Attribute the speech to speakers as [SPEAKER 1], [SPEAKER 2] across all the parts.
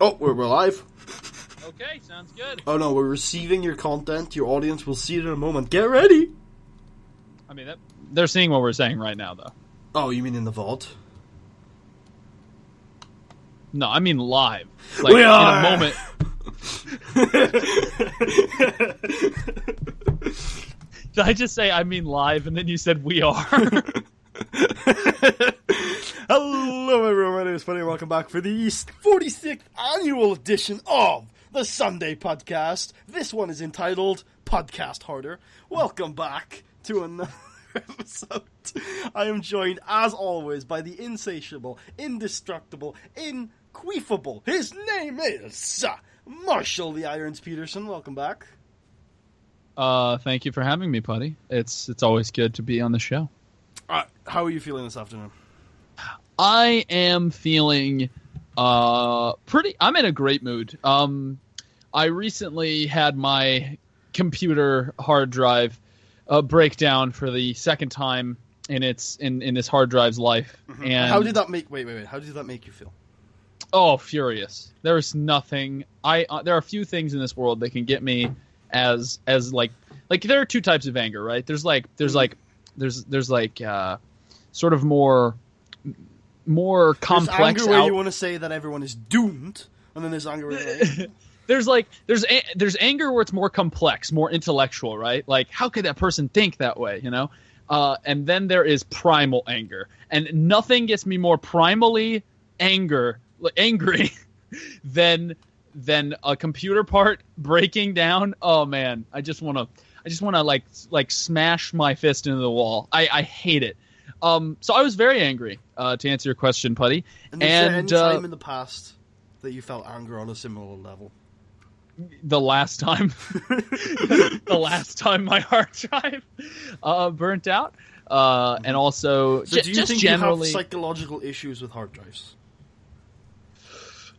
[SPEAKER 1] Oh, we're live.
[SPEAKER 2] Okay, sounds good.
[SPEAKER 1] Oh no, we're receiving your content. Your audience will see it in a moment. Get ready.
[SPEAKER 2] I mean, they're seeing what we're saying right now, though.
[SPEAKER 1] Oh, you mean in the vault?
[SPEAKER 2] No, I mean live. Like,
[SPEAKER 1] we are!
[SPEAKER 2] In a moment. Did I just say I mean live, and then you said we are?
[SPEAKER 1] Hello everyone, my name is Puddy, and welcome back for the 46th annual edition of the Sunday Podcast. This one is entitled Puddcast Harder. Welcome back to another episode. I am joined, as always, by the insatiable, indestructible, inqueefable. His name is Marshall the Irons Peterson. Welcome back.
[SPEAKER 2] Thank you for having me, Puddy. It's always good to be on the show.
[SPEAKER 1] How are you feeling this afternoon?
[SPEAKER 2] I am feeling I'm in a great mood. I recently had my computer hard drive break down for the second time in this hard drive's life.
[SPEAKER 1] Mm-hmm.
[SPEAKER 2] And
[SPEAKER 1] how did that make how did that make you feel?
[SPEAKER 2] Oh, furious. There's nothing there are a few things in this world that can get me as like there are two types of anger, right? There's sort of more complex.
[SPEAKER 1] There's anger where you want to say that everyone is doomed, and then there's anger where
[SPEAKER 2] there's anger where it's more complex, more intellectual, right? Like, how could that person think that way, you know? And then there is primal anger, and nothing gets me more primally angry than a computer part breaking down. Oh man, I just want to like smash my fist into the wall. I hate it. So I was very angry, to answer your question, Puddy.
[SPEAKER 1] And was there any time in the past that you felt anger on a similar level?
[SPEAKER 2] The last time my hard drive burnt out, and also
[SPEAKER 1] so do you
[SPEAKER 2] just
[SPEAKER 1] think
[SPEAKER 2] generally
[SPEAKER 1] you have psychological issues with hard drives?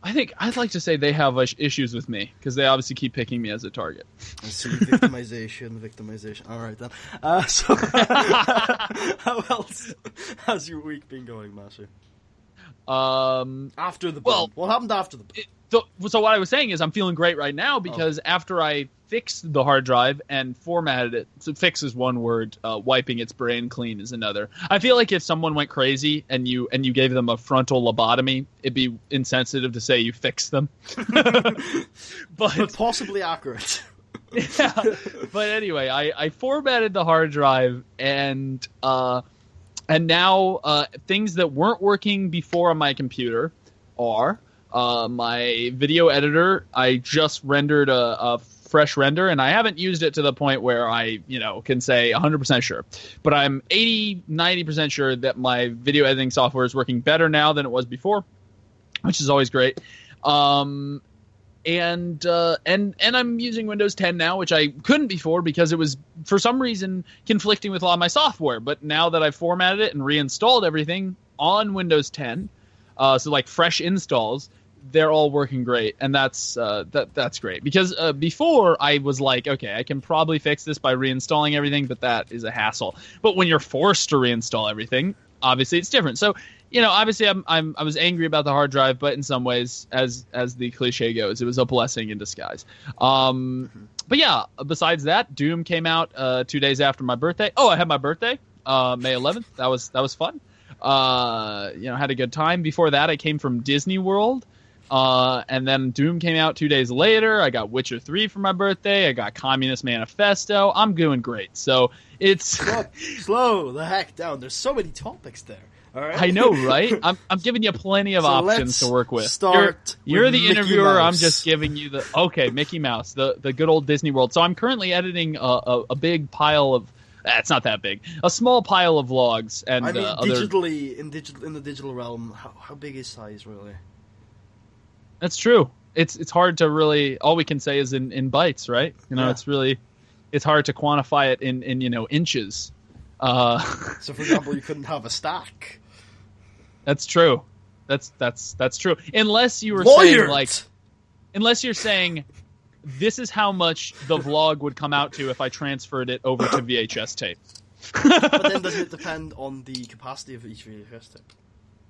[SPEAKER 2] I think I'd like to say they have issues with me because they obviously keep picking me as a target.
[SPEAKER 1] I see. Victimization. All right then. So, how else has your week been going, Mashy? After the bomb. What happened after the bomb?
[SPEAKER 2] So what I was saying is I'm feeling great right now because after I fixed the hard drive and formatted it, so fix is one word, wiping its brain clean is another. I feel like if someone went crazy and you gave them a frontal lobotomy, it'd be insensitive to say you fixed them. but
[SPEAKER 1] possibly accurate.
[SPEAKER 2] Yeah. But anyway, I formatted the hard drive and now things that weren't working before on my computer are my video editor. I just rendered a fresh render, and I haven't used it to the point where I, can say 100% sure. But I'm 80-90% sure that my video editing software is working better now than it was before, which is always great. And I'm using Windows 10 now, which I couldn't before because it was for some reason conflicting with a lot of my software. But now that I've formatted it and reinstalled everything on Windows 10, so like fresh installs, they're all working great, and that's great. Because before I was like, okay, I can probably fix this by reinstalling everything, but that is a hassle. But when you're forced to reinstall everything, obviously it's different. So, obviously I was angry about the hard drive, but in some ways, as the cliche goes, it was a blessing in disguise. But yeah, besides that, Doom came out 2 days after my birthday. Oh, I had my birthday, May 11th. That was fun. Had a good time. Before that, I came from Disney World. And then Doom came out 2 days later. I got Witcher 3 for my birthday. I got Communist Manifesto. I'm doing great. So it's
[SPEAKER 1] slow the heck down. There's so many topics there. All right.
[SPEAKER 2] I know, right? I'm giving you plenty of options to work with.
[SPEAKER 1] You're
[SPEAKER 2] the interviewer. I'm just giving you Mickey Mouse, the good old Disney World. So I'm currently editing a big pile of. It's not that big. A small pile of logs and
[SPEAKER 1] in the digital realm. How big is size really?
[SPEAKER 2] That's true. It's hard to really. All we can say is in bytes, right? It's hard to quantify it in inches.
[SPEAKER 1] So, for example, you couldn't have a stack.
[SPEAKER 2] That's true. That's true. Unless you were unless you're saying, this is how much the vlog would come out to if I transferred it over to VHS tape.
[SPEAKER 1] But then doesn't it depend on the capacity of each VHS tape?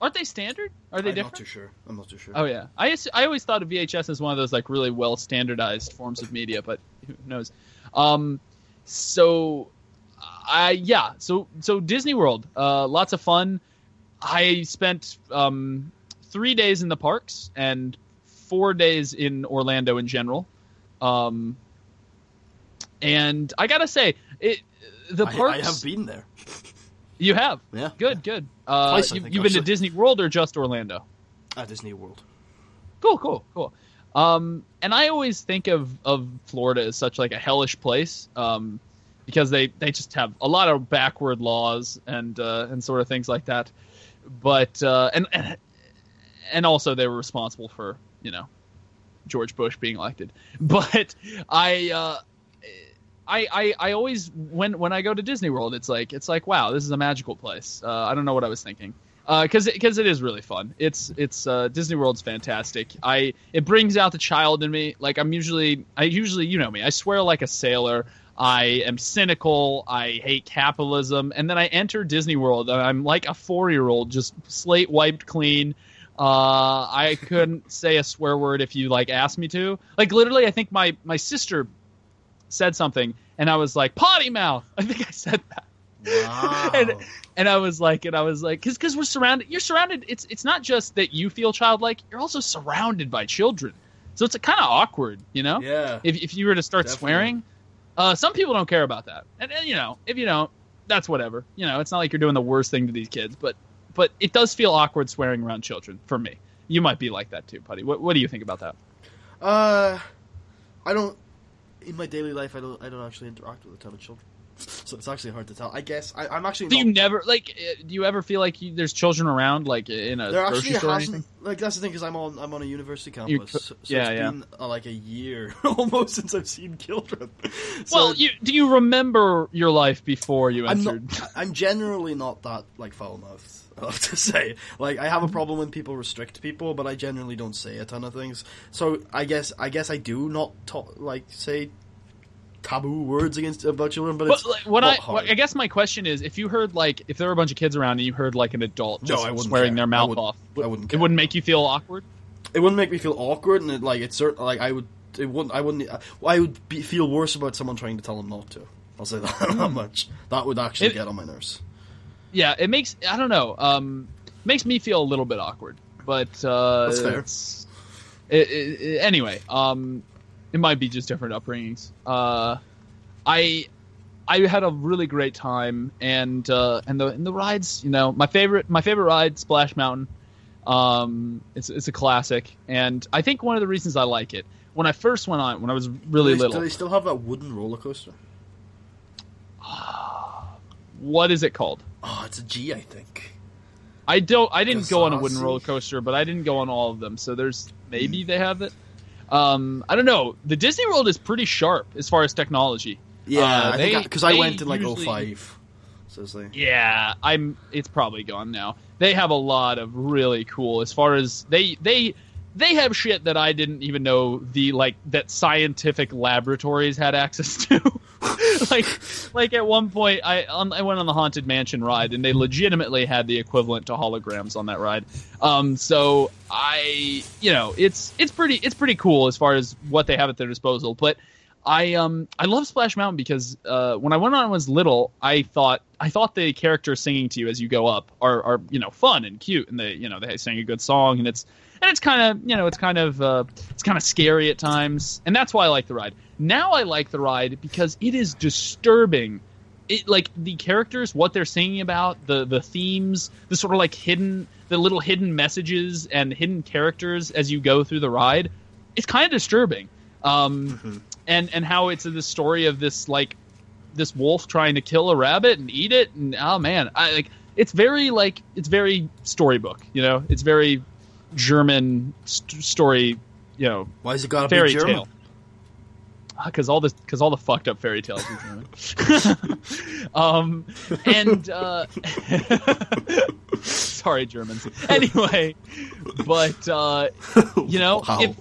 [SPEAKER 2] Aren't they standard? Are they different?
[SPEAKER 1] I'm not too sure.
[SPEAKER 2] Oh yeah, I always thought of VHS as one of those like really well standardized forms of media, but who knows? So Disney World, lots of fun. I spent 3 days in the parks and 4 days in Orlando in general. And I gotta say, the parks.
[SPEAKER 1] I have been there.
[SPEAKER 2] You have?
[SPEAKER 1] Yeah.
[SPEAKER 2] Good.
[SPEAKER 1] Twice,
[SPEAKER 2] you've been to Disney World or just Orlando?
[SPEAKER 1] Disney World.
[SPEAKER 2] Cool. And I always think of Florida as such like a hellish place, because they just have a lot of backward laws and sort of things like that. But and also they were responsible for, George Bush being elected. But I always when I go to Disney World, it's like wow, this is a magical place. I don't know what I was thinking, because it is really fun. It's Disney World's fantastic. It brings out the child in me. Like I usually you know me, I swear like a sailor. I am cynical. I hate capitalism, and then I enter Disney World and I'm like a 4-year-old, just slate wiped clean. I couldn't say a swear word if you like asked me to. Like literally, I think my sister said something and I was like potty mouth. I think I said that.
[SPEAKER 1] Wow.
[SPEAKER 2] and I was like because we're surrounded. You're surrounded. It's not just that you feel childlike. You're also surrounded by children, so it's kind of awkward,
[SPEAKER 1] Yeah.
[SPEAKER 2] If you were to start
[SPEAKER 1] Definitely.
[SPEAKER 2] swearing, some people don't care about that, and if you don't, that's whatever. It's not like you're doing the worst thing to these kids, but it does feel awkward swearing around children for me. You might be like that too, Putty. What do you think about that?
[SPEAKER 1] I don't. In my daily life, I don't actually interact with a ton of children, so it's actually hard to tell. I guess I'm actually.
[SPEAKER 2] Do you never do you ever feel like there's children around, like in a
[SPEAKER 1] there
[SPEAKER 2] grocery
[SPEAKER 1] actually
[SPEAKER 2] store or
[SPEAKER 1] hasn't.
[SPEAKER 2] anything?
[SPEAKER 1] Like that's the thing, because I'm on a university campus, so
[SPEAKER 2] yeah,
[SPEAKER 1] it's been like a year almost since I've seen children. So,
[SPEAKER 2] Well, do you remember your life before you entered?
[SPEAKER 1] I'm generally not that like foul mouthed. I have to say, like I have a problem when people restrict people, but I generally don't say a ton of things. So I guess I do not say taboo words about children, but it's
[SPEAKER 2] I guess my question is, if you heard if there were a bunch of kids around and you heard like an adult just swearing their mouth off,
[SPEAKER 1] I wouldn't.
[SPEAKER 2] It wouldn't make you feel awkward.
[SPEAKER 1] It wouldn't make me feel awkward, and I would feel worse about someone trying to tell them not to. I'll say that much. That would actually get on my nerves.
[SPEAKER 2] Yeah, it makes I don't know. Makes me feel a little bit awkward, but
[SPEAKER 1] that's fair.
[SPEAKER 2] Anyway, it might be just different upbringings. I had a really great time, and the rides. My favorite ride, Splash Mountain. It's a classic, and I think one of the reasons I like it, when I first went on, when I was really little.
[SPEAKER 1] Do they still have that wooden roller coaster?
[SPEAKER 2] What is it called?
[SPEAKER 1] Oh, it's a G, I think.
[SPEAKER 2] I didn't go on a wooden roller coaster, but I didn't go on all of them. So maybe they have it. I don't know. The Disney World is pretty sharp as far as technology.
[SPEAKER 1] Yeah, because I went in like 2005. So it's like,
[SPEAKER 2] yeah, it's probably gone now. They have a lot of really cool, as far as they have shit that I didn't even know that scientific laboratories had access to. like at one point I went on the Haunted Mansion ride, and they legitimately had the equivalent to holograms on that ride. So it's pretty cool as far as what they have at their disposal. But I love Splash Mountain because when I went on and was little, I thought the characters singing to you as you go up are fun and cute, and they sing a good song, and it's kind of scary at times, and that's why I like the ride. Now I like the ride because it is disturbing. The characters, what they're singing about, the themes, the sort of the little hidden messages and hidden characters as you go through the ride. It's kind of disturbing. And how it's the story of this wolf trying to kill a rabbit and eat it, and oh man, it's very storybook, it's very German story,
[SPEAKER 1] why is it gotta
[SPEAKER 2] fairy
[SPEAKER 1] be German?
[SPEAKER 2] tale? Because all the fucked up fairy tales are German. Sorry, Germans. Anyway, but
[SPEAKER 1] Wow.
[SPEAKER 2] it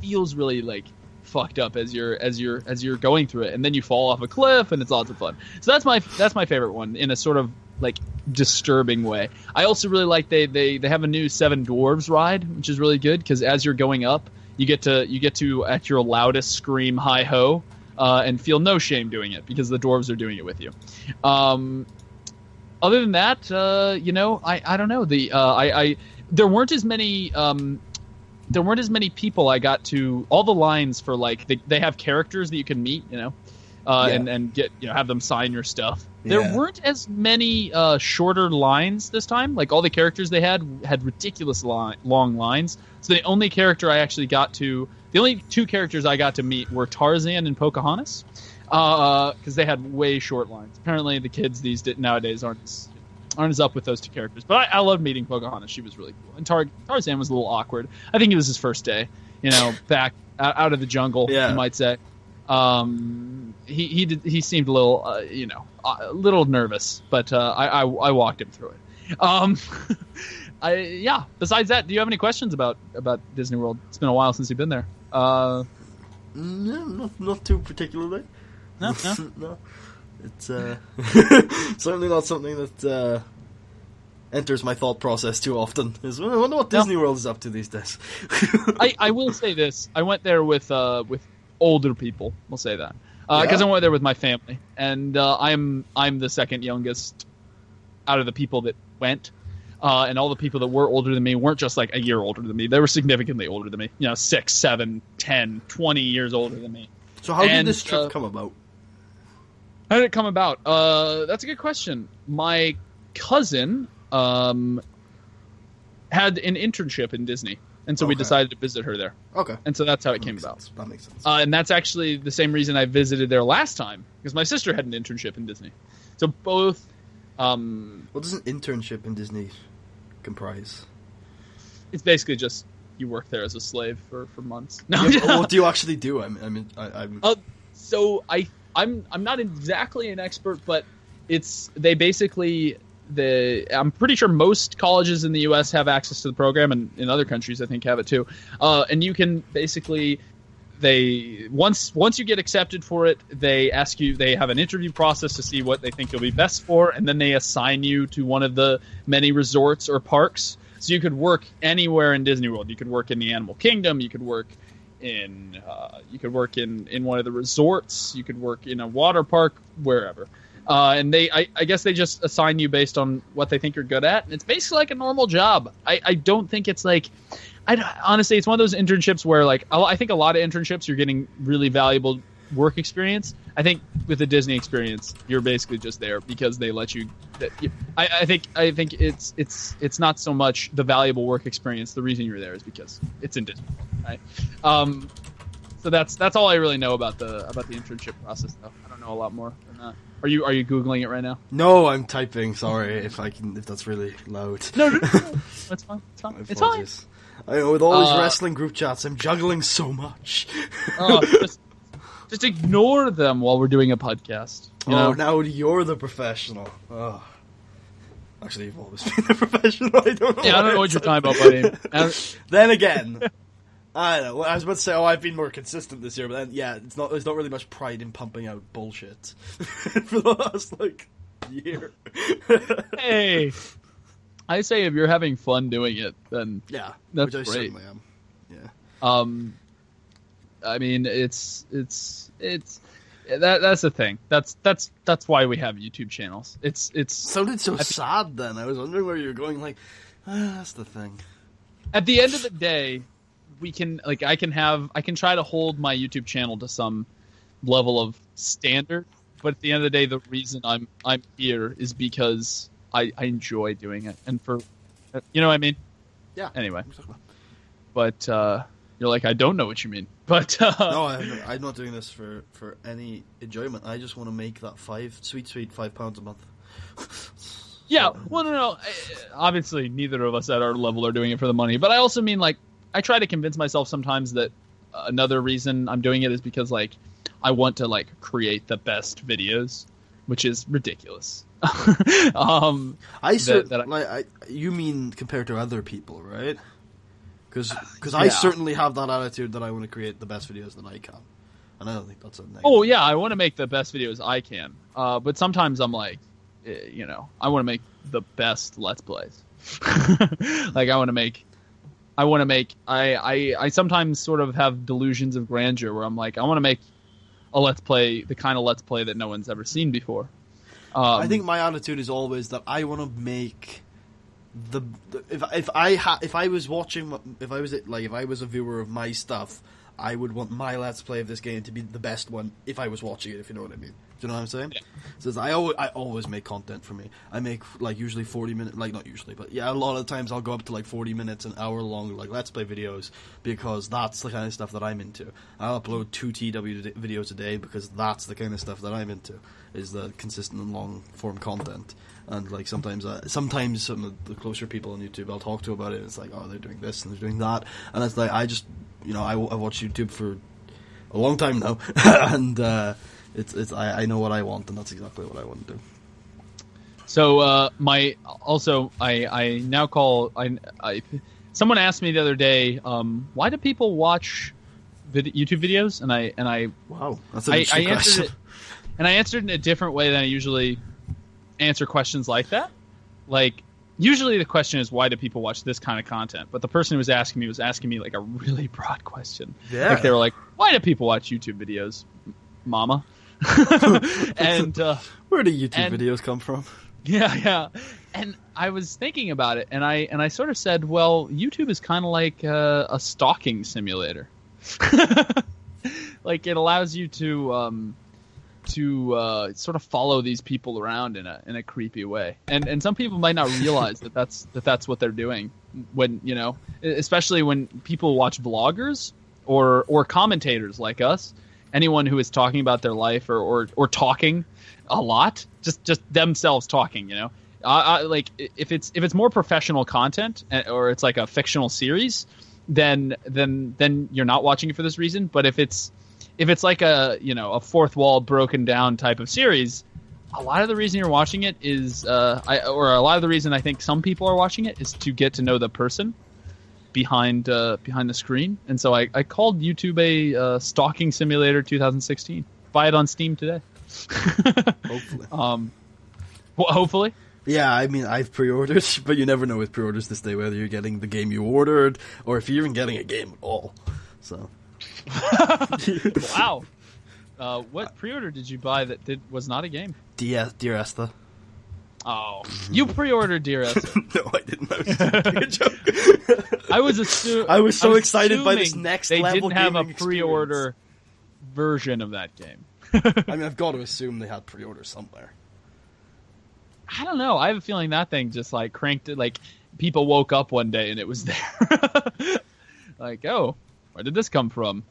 [SPEAKER 2] feels really fucked up as you're going through it, and then you fall off a cliff, and it's lots of fun. So that's my favorite one in a sort of like disturbing way. I also really like they have a new Seven Dwarves ride, which is really good because as you're going up, you get to at your loudest scream hi ho, and feel no shame doing it because the dwarves are doing it with you. Other than that, I don't know. There weren't as many people I got to. All the lines for like they have characters that you can meet, and get have them sign your stuff. There weren't as many shorter lines this time. Like all the characters they had ridiculous long lines. So the only two characters I got to meet were Tarzan and Pocahontas, because they had way short lines. Apparently the kids nowadays aren't as up with those two characters. But I loved meeting Pocahontas. She was really cool. And Tarzan was a little awkward. I think it was his first day, back out of the jungle, you might say. He seemed a little, a little nervous, but I walked him through it. Besides that, do you have any questions about Disney World? It's been a while since you've been there.
[SPEAKER 1] No, not too particularly.
[SPEAKER 2] No.
[SPEAKER 1] No. It's certainly not something that enters my thought process too often. I wonder what Disney World is up to these days.
[SPEAKER 2] I will say this: I went there with older people. We'll say that because I went there with my family, and I'm the second youngest out of the people that went. And all the people that were older than me weren't just like a year older than me. They were significantly older than me. 6, 7, 10, 20 years older than me.
[SPEAKER 1] So how did this trip come about?
[SPEAKER 2] How did it come about? That's a good question. My cousin had an internship in Disney, and so we decided to visit her there.
[SPEAKER 1] Okay.
[SPEAKER 2] And so that's how it came about.
[SPEAKER 1] That makes sense.
[SPEAKER 2] And that's actually the same reason I visited there last time, because my sister had an internship in Disney. So both...
[SPEAKER 1] what does an internship in Disney comprise?
[SPEAKER 2] It's basically just you work there as a slave for months. No,
[SPEAKER 1] what do you actually do? I'm
[SPEAKER 2] So I'm not exactly an expert, but I'm pretty sure most colleges in the U.S. have access to the program, and in other countries I think have it too. And you can basically once you get accepted for it, they ask you. They have an interview process to see what they think you'll be best for, and then they assign you to one of the many resorts or parks. So you could work anywhere in Disney World. You could work in the Animal Kingdom. You could work in one of the resorts. You could work in a water park, wherever. And I guess they just assign you based on what they think you're good at. And it's basically like a normal job. I don't think it's like... honestly, it's one of those internships where, like, I think a lot of internships you're getting really valuable work experience. I think with the Disney experience, you're basically just there because they let you. I think it's not so much the valuable work experience. The reason you're there is because it's in Disney, right? So that's all I really know about the internship process, though. I don't know a lot more than that. Are you Googling it right now?
[SPEAKER 1] No, I'm typing. Sorry if that's really loud.
[SPEAKER 2] No, that's fine. It's fine.
[SPEAKER 1] I know, with all these wrestling group chats, I'm juggling so much.
[SPEAKER 2] Just ignore them while we're doing a podcast.
[SPEAKER 1] Now you're the professional. Oh. Actually, you've always been the professional. I don't know.
[SPEAKER 2] Yeah, I don't know what you're talking about, buddy.
[SPEAKER 1] Then again, I don't know. I was about to say, I've been more consistent this year, but then, there's not really much pride in pumping out bullshit for the last, year.
[SPEAKER 2] Hey. I say if you're having fun doing it, then
[SPEAKER 1] that's
[SPEAKER 2] which I
[SPEAKER 1] great. Certainly am. Yeah.
[SPEAKER 2] I mean, it's that's the thing. That's why we have YouTube channels. It
[SPEAKER 1] sounded so sad. Then I was wondering where you were going. That's the thing.
[SPEAKER 2] At the end of the day, we can I can try to hold my YouTube channel to some level of standard, but at the end of the day, the reason I'm here is because I enjoy doing it, and for you know what I mean.
[SPEAKER 1] Yeah.
[SPEAKER 2] Anyway, but you're like, I don't know what you mean, but
[SPEAKER 1] no, I'm not doing this for any enjoyment. I just want to make that sweet £5 a month.
[SPEAKER 2] Yeah, well, no. Obviously, neither of us at our level are doing it for the money, but I also mean, I try to convince myself sometimes that another reason I'm doing it is because I want to create the best videos, which is ridiculous.
[SPEAKER 1] You mean compared to other people, right? Because I certainly have that attitude that I want to create the best videos that I can, and I don't think that's a negative.
[SPEAKER 2] Oh yeah, I want to make the best videos I can, but sometimes I'm like, I want to make the best Let's Plays. Like I sometimes sort of have delusions of grandeur where I'm like, I want to make a Let's Play, the kind of Let's Play that no one's ever seen before.
[SPEAKER 1] I think my attitude is always that I want to make if I was a viewer of my stuff, I would want my Let's Play of this game to be the best one if I was watching it, if you know what I mean. Do you know what I'm saying? Yeah. So I always make content for me. I make like usually 40 minutes, like not usually, but yeah, a lot of the times I'll go up to like 40 minutes, an hour long like Let's Play videos because that's the kind of stuff that I'm into. I'll upload 2 TW videos a day because that's the kind of stuff that I'm into, is the consistent and long form content. And like sometimes some of the closer people on YouTube I'll talk to about it, and it's like, oh, they're doing this and they're doing that, and it's like I just, I've watched YouTube for a long time now, and I know what I want, and that's exactly what I want to do.
[SPEAKER 2] So I now call someone asked me the other day, why do people watch YouTube videos? And I
[SPEAKER 1] wow, that's an interesting question.
[SPEAKER 2] Answered it, and I answered in a different way than I usually answer questions like that. Like usually the question is, why do people watch this kind of content? But the person who was asking me like a really broad question. Yeah, like they were like, why do people watch YouTube videos, Mama? And
[SPEAKER 1] where do YouTube videos come from?
[SPEAKER 2] Yeah. And I was thinking about it, and I sort of said, well, YouTube is kind of like a stalking simulator. Like it allows you to sort of follow these people around in a creepy way, and some people might not realize that's what they're doing when, especially when people watch vloggers or commentators like us. Anyone who is talking about their life or talking a lot, just themselves talking, like if it's more professional content or it's like a fictional series, then you're not watching it for this reason. But if it's like a fourth wall broken down type of series, a lot of the reason you're watching it is a lot of the reason I think some people are watching it is to get to know the person behind the screen. And so I called YouTube a stalking simulator 2016. Buy it on Steam today.
[SPEAKER 1] Hopefully.
[SPEAKER 2] Hopefully.
[SPEAKER 1] Yeah, I mean, I've pre-ordered, but you never know with pre-orders this day whether you're getting the game you ordered or if you're even getting a game at all. So.
[SPEAKER 2] Wow. What pre-order did you buy that was not a game?
[SPEAKER 1] Dear Esther.
[SPEAKER 2] Oh, you pre-ordered Dear Esther.
[SPEAKER 1] No, I didn't. I was doing a joke.
[SPEAKER 2] I was
[SPEAKER 1] so excited by this next level.
[SPEAKER 2] They didn't have a pre-order version of that game.
[SPEAKER 1] I mean, I've got to assume they had pre-orders somewhere.
[SPEAKER 2] I don't know. I have a feeling that thing just like cranked it. Like people woke up one day and it was there. Like, oh, where did this come from?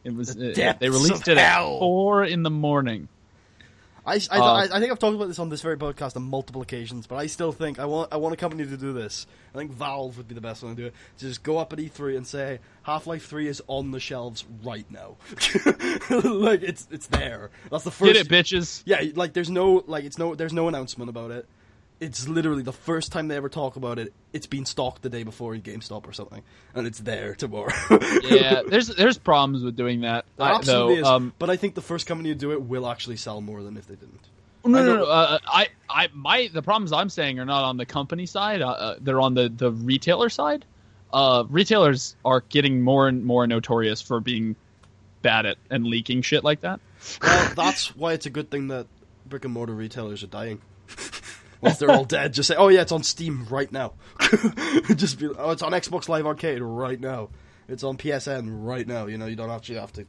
[SPEAKER 2] It was. They released it at 4 a.m.
[SPEAKER 1] I think I've talked about this on this very podcast on multiple occasions, but I still think I want a company to do this. I think Valve would be the best one to do it. To just go up at E3 and say Half-Life 3 is on the shelves right now. Like it's there. That's the first.
[SPEAKER 2] Get it, bitches.
[SPEAKER 1] Yeah, like there's no announcement about it. It's literally the first time they ever talk about it. It's been stocked the day before in GameStop or something, and it's there tomorrow.
[SPEAKER 2] Yeah, there's problems with doing that.
[SPEAKER 1] There absolutely is. But I think the first company to do it will actually sell more than if they didn't.
[SPEAKER 2] No. The problems I'm saying are not on the company side. They're on the retailer side. Retailers are getting more and more notorious for being bad at and leaking shit like that.
[SPEAKER 1] Well, that's why it's a good thing that brick and mortar retailers are dying. Once they're all dead, just say, oh yeah, it's on Steam right now. Just be, oh, it's on Xbox Live Arcade right now. It's on PSN right now. You don't actually have to.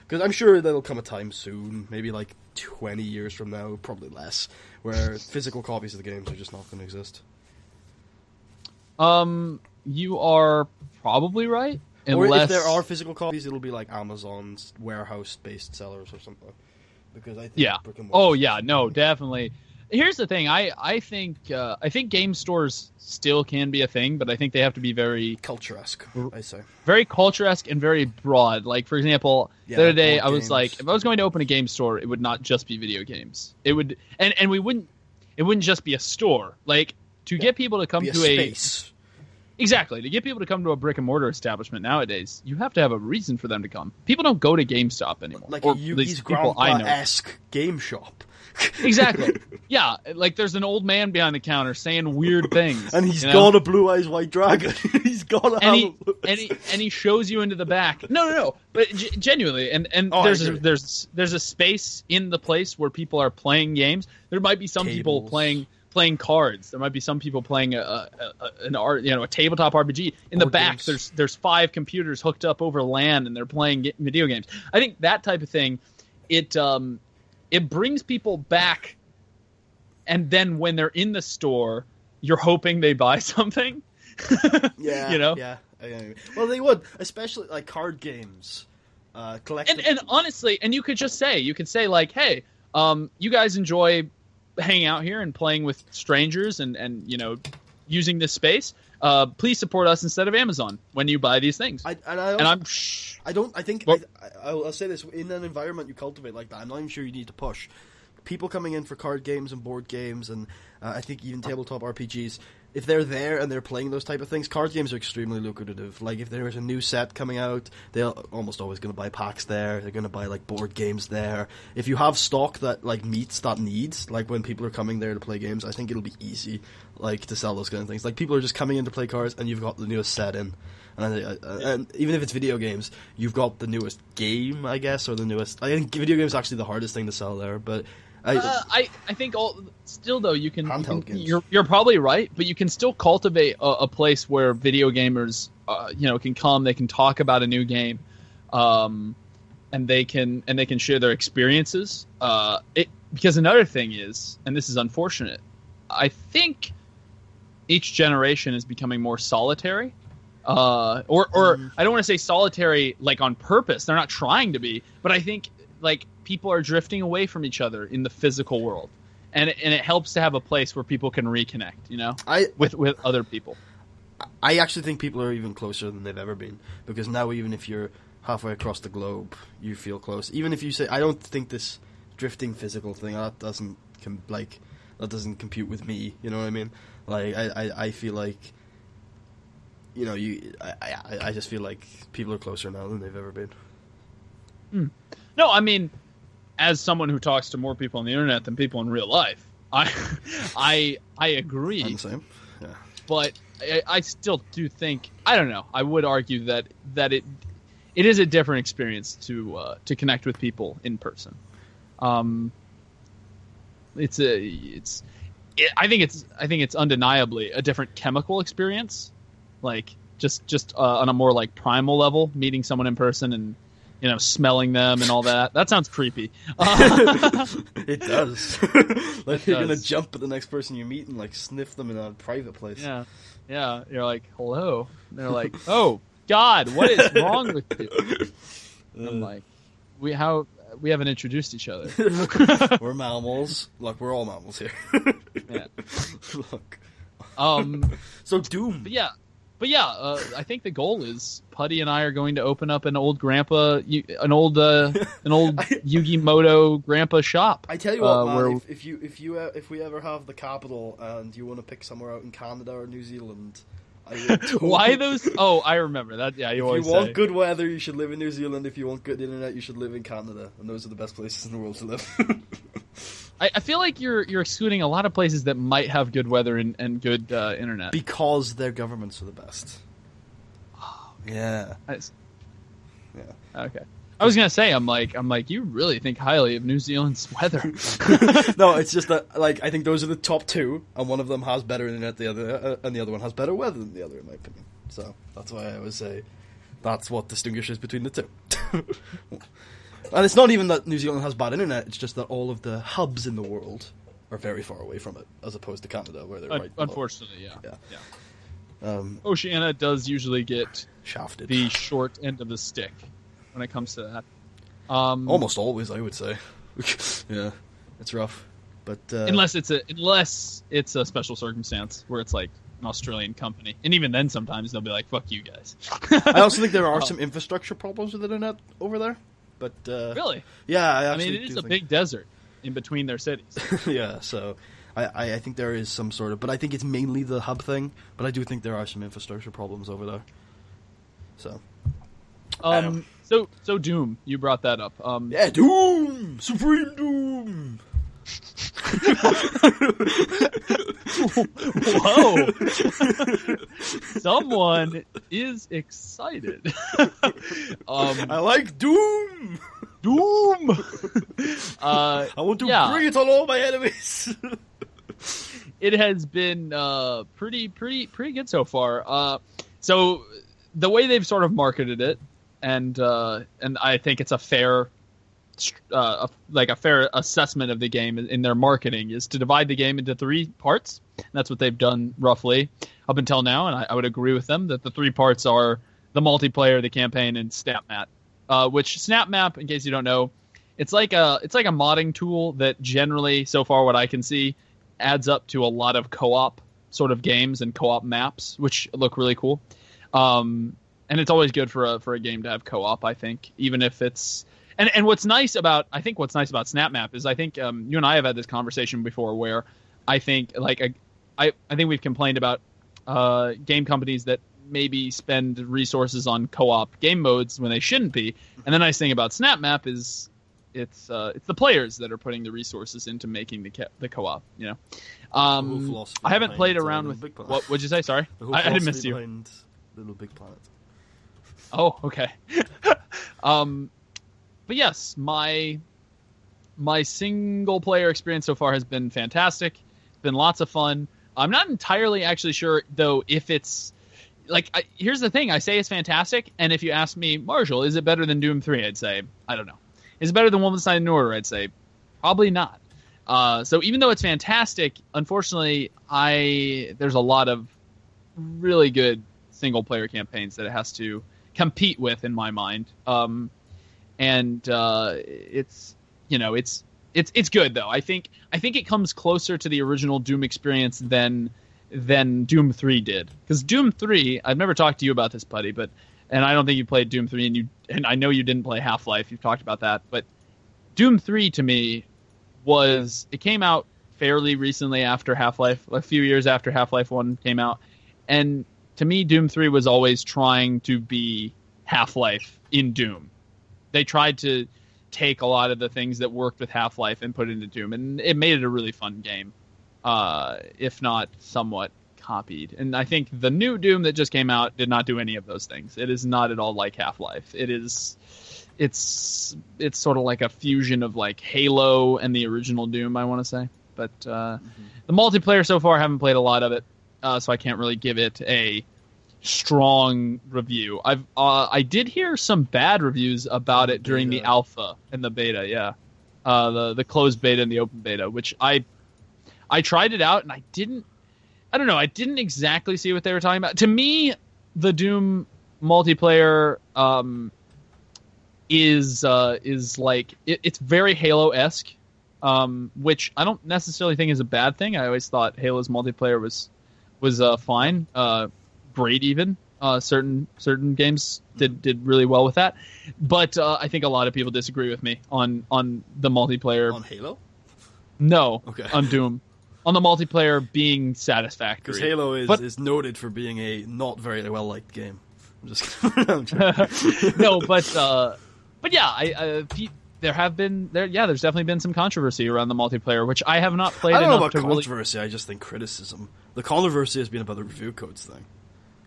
[SPEAKER 1] Because I'm sure there'll come a time soon, maybe like 20 years from now, probably less, where physical copies of the games are just not going to exist.
[SPEAKER 2] You are probably right.
[SPEAKER 1] Or if there are physical copies, it'll be like Amazon's warehouse-based sellers or something. Because I think brick and mortar.
[SPEAKER 2] Oh yeah, no, definitely. Here's the thing. I think game stores still can be a thing, but I think they have to be very
[SPEAKER 1] culture-esque. I say
[SPEAKER 2] very culture-esque and very broad. Like for example, the other day I was like, if I was going to open a game store, it would not just be video games. It would, and it wouldn't just be a store. Like to get people to come to
[SPEAKER 1] space.
[SPEAKER 2] Exactly. To get people to come to a brick and mortar establishment nowadays, you have to have a reason for them to come. People don't go to GameStop anymore.
[SPEAKER 1] Like a Yuki's Grandpa-esque game shop.
[SPEAKER 2] Exactly. Yeah, like there's an old man behind the counter saying weird things,
[SPEAKER 1] and he's got a blue eyes white dragon. He's got a
[SPEAKER 2] and he shows you into the back. No, but genuinely, and there's a space in the place where people are playing games. There might be some people playing cards. There might be some people playing a tabletop RPG. In the back, there's 5 computers hooked up over LAN, and they're playing video games. I think that type of thing, it brings people back, and then when they're in the store, you're hoping they buy something.
[SPEAKER 1] Yeah,
[SPEAKER 2] you know.
[SPEAKER 1] Yeah. Well, they would, especially like card games.
[SPEAKER 2] And honestly, and you could say like, hey, you guys enjoy hanging out here and playing with strangers and using this space. Please support us instead of Amazon when you buy these things. I'll
[SPEAKER 1] say this, in an environment you cultivate like that, I'm not even sure you need to push. People coming in for card games and board games and I think even tabletop RPGs, if they're there and they're playing those type of things, card games are extremely lucrative. Like if there's a new set coming out, they're almost always going to buy packs there. They're going to buy like board games there. If you have stock that like meets that needs, like when people are coming there to play games, I think it'll be easy like to sell those kind of things. Like people are just coming in to play cards and you've got the newest set in. And even if it's video games, you've got the newest game, I guess, or the newest. I think video games is actually the hardest thing to sell there, but
[SPEAKER 2] I think still though you're probably right, but you can still cultivate a place where video gamers can come, they can talk about a new game, and they can share their experiences. Because another thing is, and this is unfortunate, I think each generation is becoming more solitary. Or I don't want to say solitary like on purpose. They're not trying to be, but I think like people are drifting away from each other in the physical world, and it helps to have a place where people can reconnect, with other people.
[SPEAKER 1] I actually think people are even closer than they've ever been, because now even if you're halfway across the globe, you feel close. Even if you say, I don't think this drifting physical thing that doesn't compute with me. You know what I mean? Like I feel like. I just feel like people are closer now than they've ever been.
[SPEAKER 2] No, I mean, as someone who talks to more people on the internet than people in real life, I agree.
[SPEAKER 1] I'm the same. Yeah.
[SPEAKER 2] But I still do think, I don't know, I would argue that it is a different experience to connect with people in person. I think it's undeniably a different chemical experience. Like just on a more like primal level, meeting someone in person and smelling them and all that. That sounds creepy.
[SPEAKER 1] It does. Like you're gonna jump at the next person you meet and like sniff them in a private place.
[SPEAKER 2] Yeah. You're like, hello. And they're like, oh God, what is wrong with you? And I'm like, we haven't introduced each other.
[SPEAKER 1] We're mammals. Look, we're all mammals here.
[SPEAKER 2] Yeah.
[SPEAKER 1] Look.
[SPEAKER 2] So
[SPEAKER 1] Doom.
[SPEAKER 2] But yeah, I think the goal is Putty and I are going to open up an old Yugimoto grandpa shop.
[SPEAKER 1] I tell you what, man, if we ever have the capital and you want to pick somewhere out in Canada or New Zealand, I will totally...
[SPEAKER 2] Why those? Oh, I remember that. Yeah,
[SPEAKER 1] if you want good weather, you should live in New Zealand. If you want good internet, you should live in Canada, and those are the best places in the world to live.
[SPEAKER 2] I feel like you're excluding a lot of places that might have good weather and good internet
[SPEAKER 1] because their governments are the best.
[SPEAKER 2] Oh,
[SPEAKER 1] yeah.
[SPEAKER 2] Yeah. Okay. I was gonna say, I'm like, you really think highly of New Zealand's weather?
[SPEAKER 1] No, it's just that like I think those are the top two, and one of them has better internet, and the other one has better weather than the other, in my opinion. So that's why I always say that's what distinguishes between the two. And it's not even that New Zealand has bad internet, it's just that all of the hubs in the world are very far away from it, as opposed to Canada, where they're right below.
[SPEAKER 2] Unfortunately, yeah. Oceania does usually get
[SPEAKER 1] shafted,
[SPEAKER 2] the short end of the stick when it comes to that.
[SPEAKER 1] Almost always, I would say. Yeah, it's rough. But
[SPEAKER 2] unless it's a special circumstance where it's like an Australian company, and even then sometimes they'll be like, fuck you guys.
[SPEAKER 1] I also think there are some infrastructure problems with the internet over there. But
[SPEAKER 2] really?
[SPEAKER 1] Yeah,
[SPEAKER 2] I mean, it is a big desert in between their cities.
[SPEAKER 1] Yeah, so I think there is some sort of, but I think it's mainly the hub thing. But I do think there are some infrastructure problems over there. So,
[SPEAKER 2] so Doom, you brought that up.
[SPEAKER 1] Yeah, Doom, Supreme Doom.
[SPEAKER 2] Whoa! Someone is excited.
[SPEAKER 1] I like Doom. I want to bring it on all my enemies.
[SPEAKER 2] It has been pretty good so far. So the way they've sort of marketed it, and I think it's a fair. A fair assessment of the game in their marketing is to divide the game into 3 parts. And that's what they've done roughly up until now, and I would agree with them that the 3 parts are the multiplayer, the campaign, and Snap Map. Which Snap Map, in case you don't know, it's like a modding tool that generally, so far what I can see, adds up to a lot of co-op sort of games and co-op maps, which look really cool. And it's always good for a game to have co-op, I think, even if it's. And what's nice about Snap Map is I think you and I have had this conversation before where I think I think we've complained about game companies that maybe spend resources on co-op game modes when they shouldn't be. And the nice thing about Snap Map is it's the players that are putting the resources into making the co-op. You know, I haven't played around with what would you say? Sorry, I didn't miss you.
[SPEAKER 1] Little Big Planet.
[SPEAKER 2] Oh, okay. But yes, my single player experience so far has been fantastic. It's been lots of fun. I'm not entirely actually sure though if it's here's the thing. I say it's fantastic, and if you ask me, Marshall, is it better than Doom 3? I'd say I don't know. Is it better than Wolfenstein New Order? I'd say probably not. So even though it's fantastic, unfortunately, there's a lot of really good single player campaigns that it has to compete with in my mind. And it's good though. I think it comes closer to the original Doom experience than Doom 3 did. Because Doom 3, I've never talked to you about this, Putty, and I don't think you played Doom 3, and I know you didn't play Half-Life. You've talked about that, but Doom 3 to me it came out fairly recently after Half-Life, a few years after Half-Life 1 came out, and to me, Doom 3 was always trying to be Half-Life in Doom. They tried to take a lot of the things that worked with Half-Life and put it into Doom, and it made it a really fun game, if not somewhat copied. And I think the new Doom that just came out did not do any of those things. It is not at all like Half-Life. It's sort of like a fusion of like Halo and the original Doom, I want to say. But the multiplayer so far, I haven't played a lot of it, so I can't really give it a strong review. I did hear some bad reviews about it during the alpha and the beta, the closed beta and the open beta, which I tried it out and I didn't exactly see what they were talking about. To me, the Doom multiplayer is like it's very Halo-esque, which I don't necessarily think is a bad thing. I always thought Halo's multiplayer was fine. Great even. Certain games did really well with that, but I think a lot of people disagree with me on the multiplayer.
[SPEAKER 1] On Halo?
[SPEAKER 2] No,
[SPEAKER 1] okay.
[SPEAKER 2] On Doom, on the multiplayer being satisfactory.
[SPEAKER 1] Because Halo is noted for being a not very well liked game. I'm just
[SPEAKER 2] no, but yeah, there's definitely been some controversy around the multiplayer, which I have not played.
[SPEAKER 1] I don't know
[SPEAKER 2] about
[SPEAKER 1] controversy. I just think criticism. The controversy has been about the review codes thing.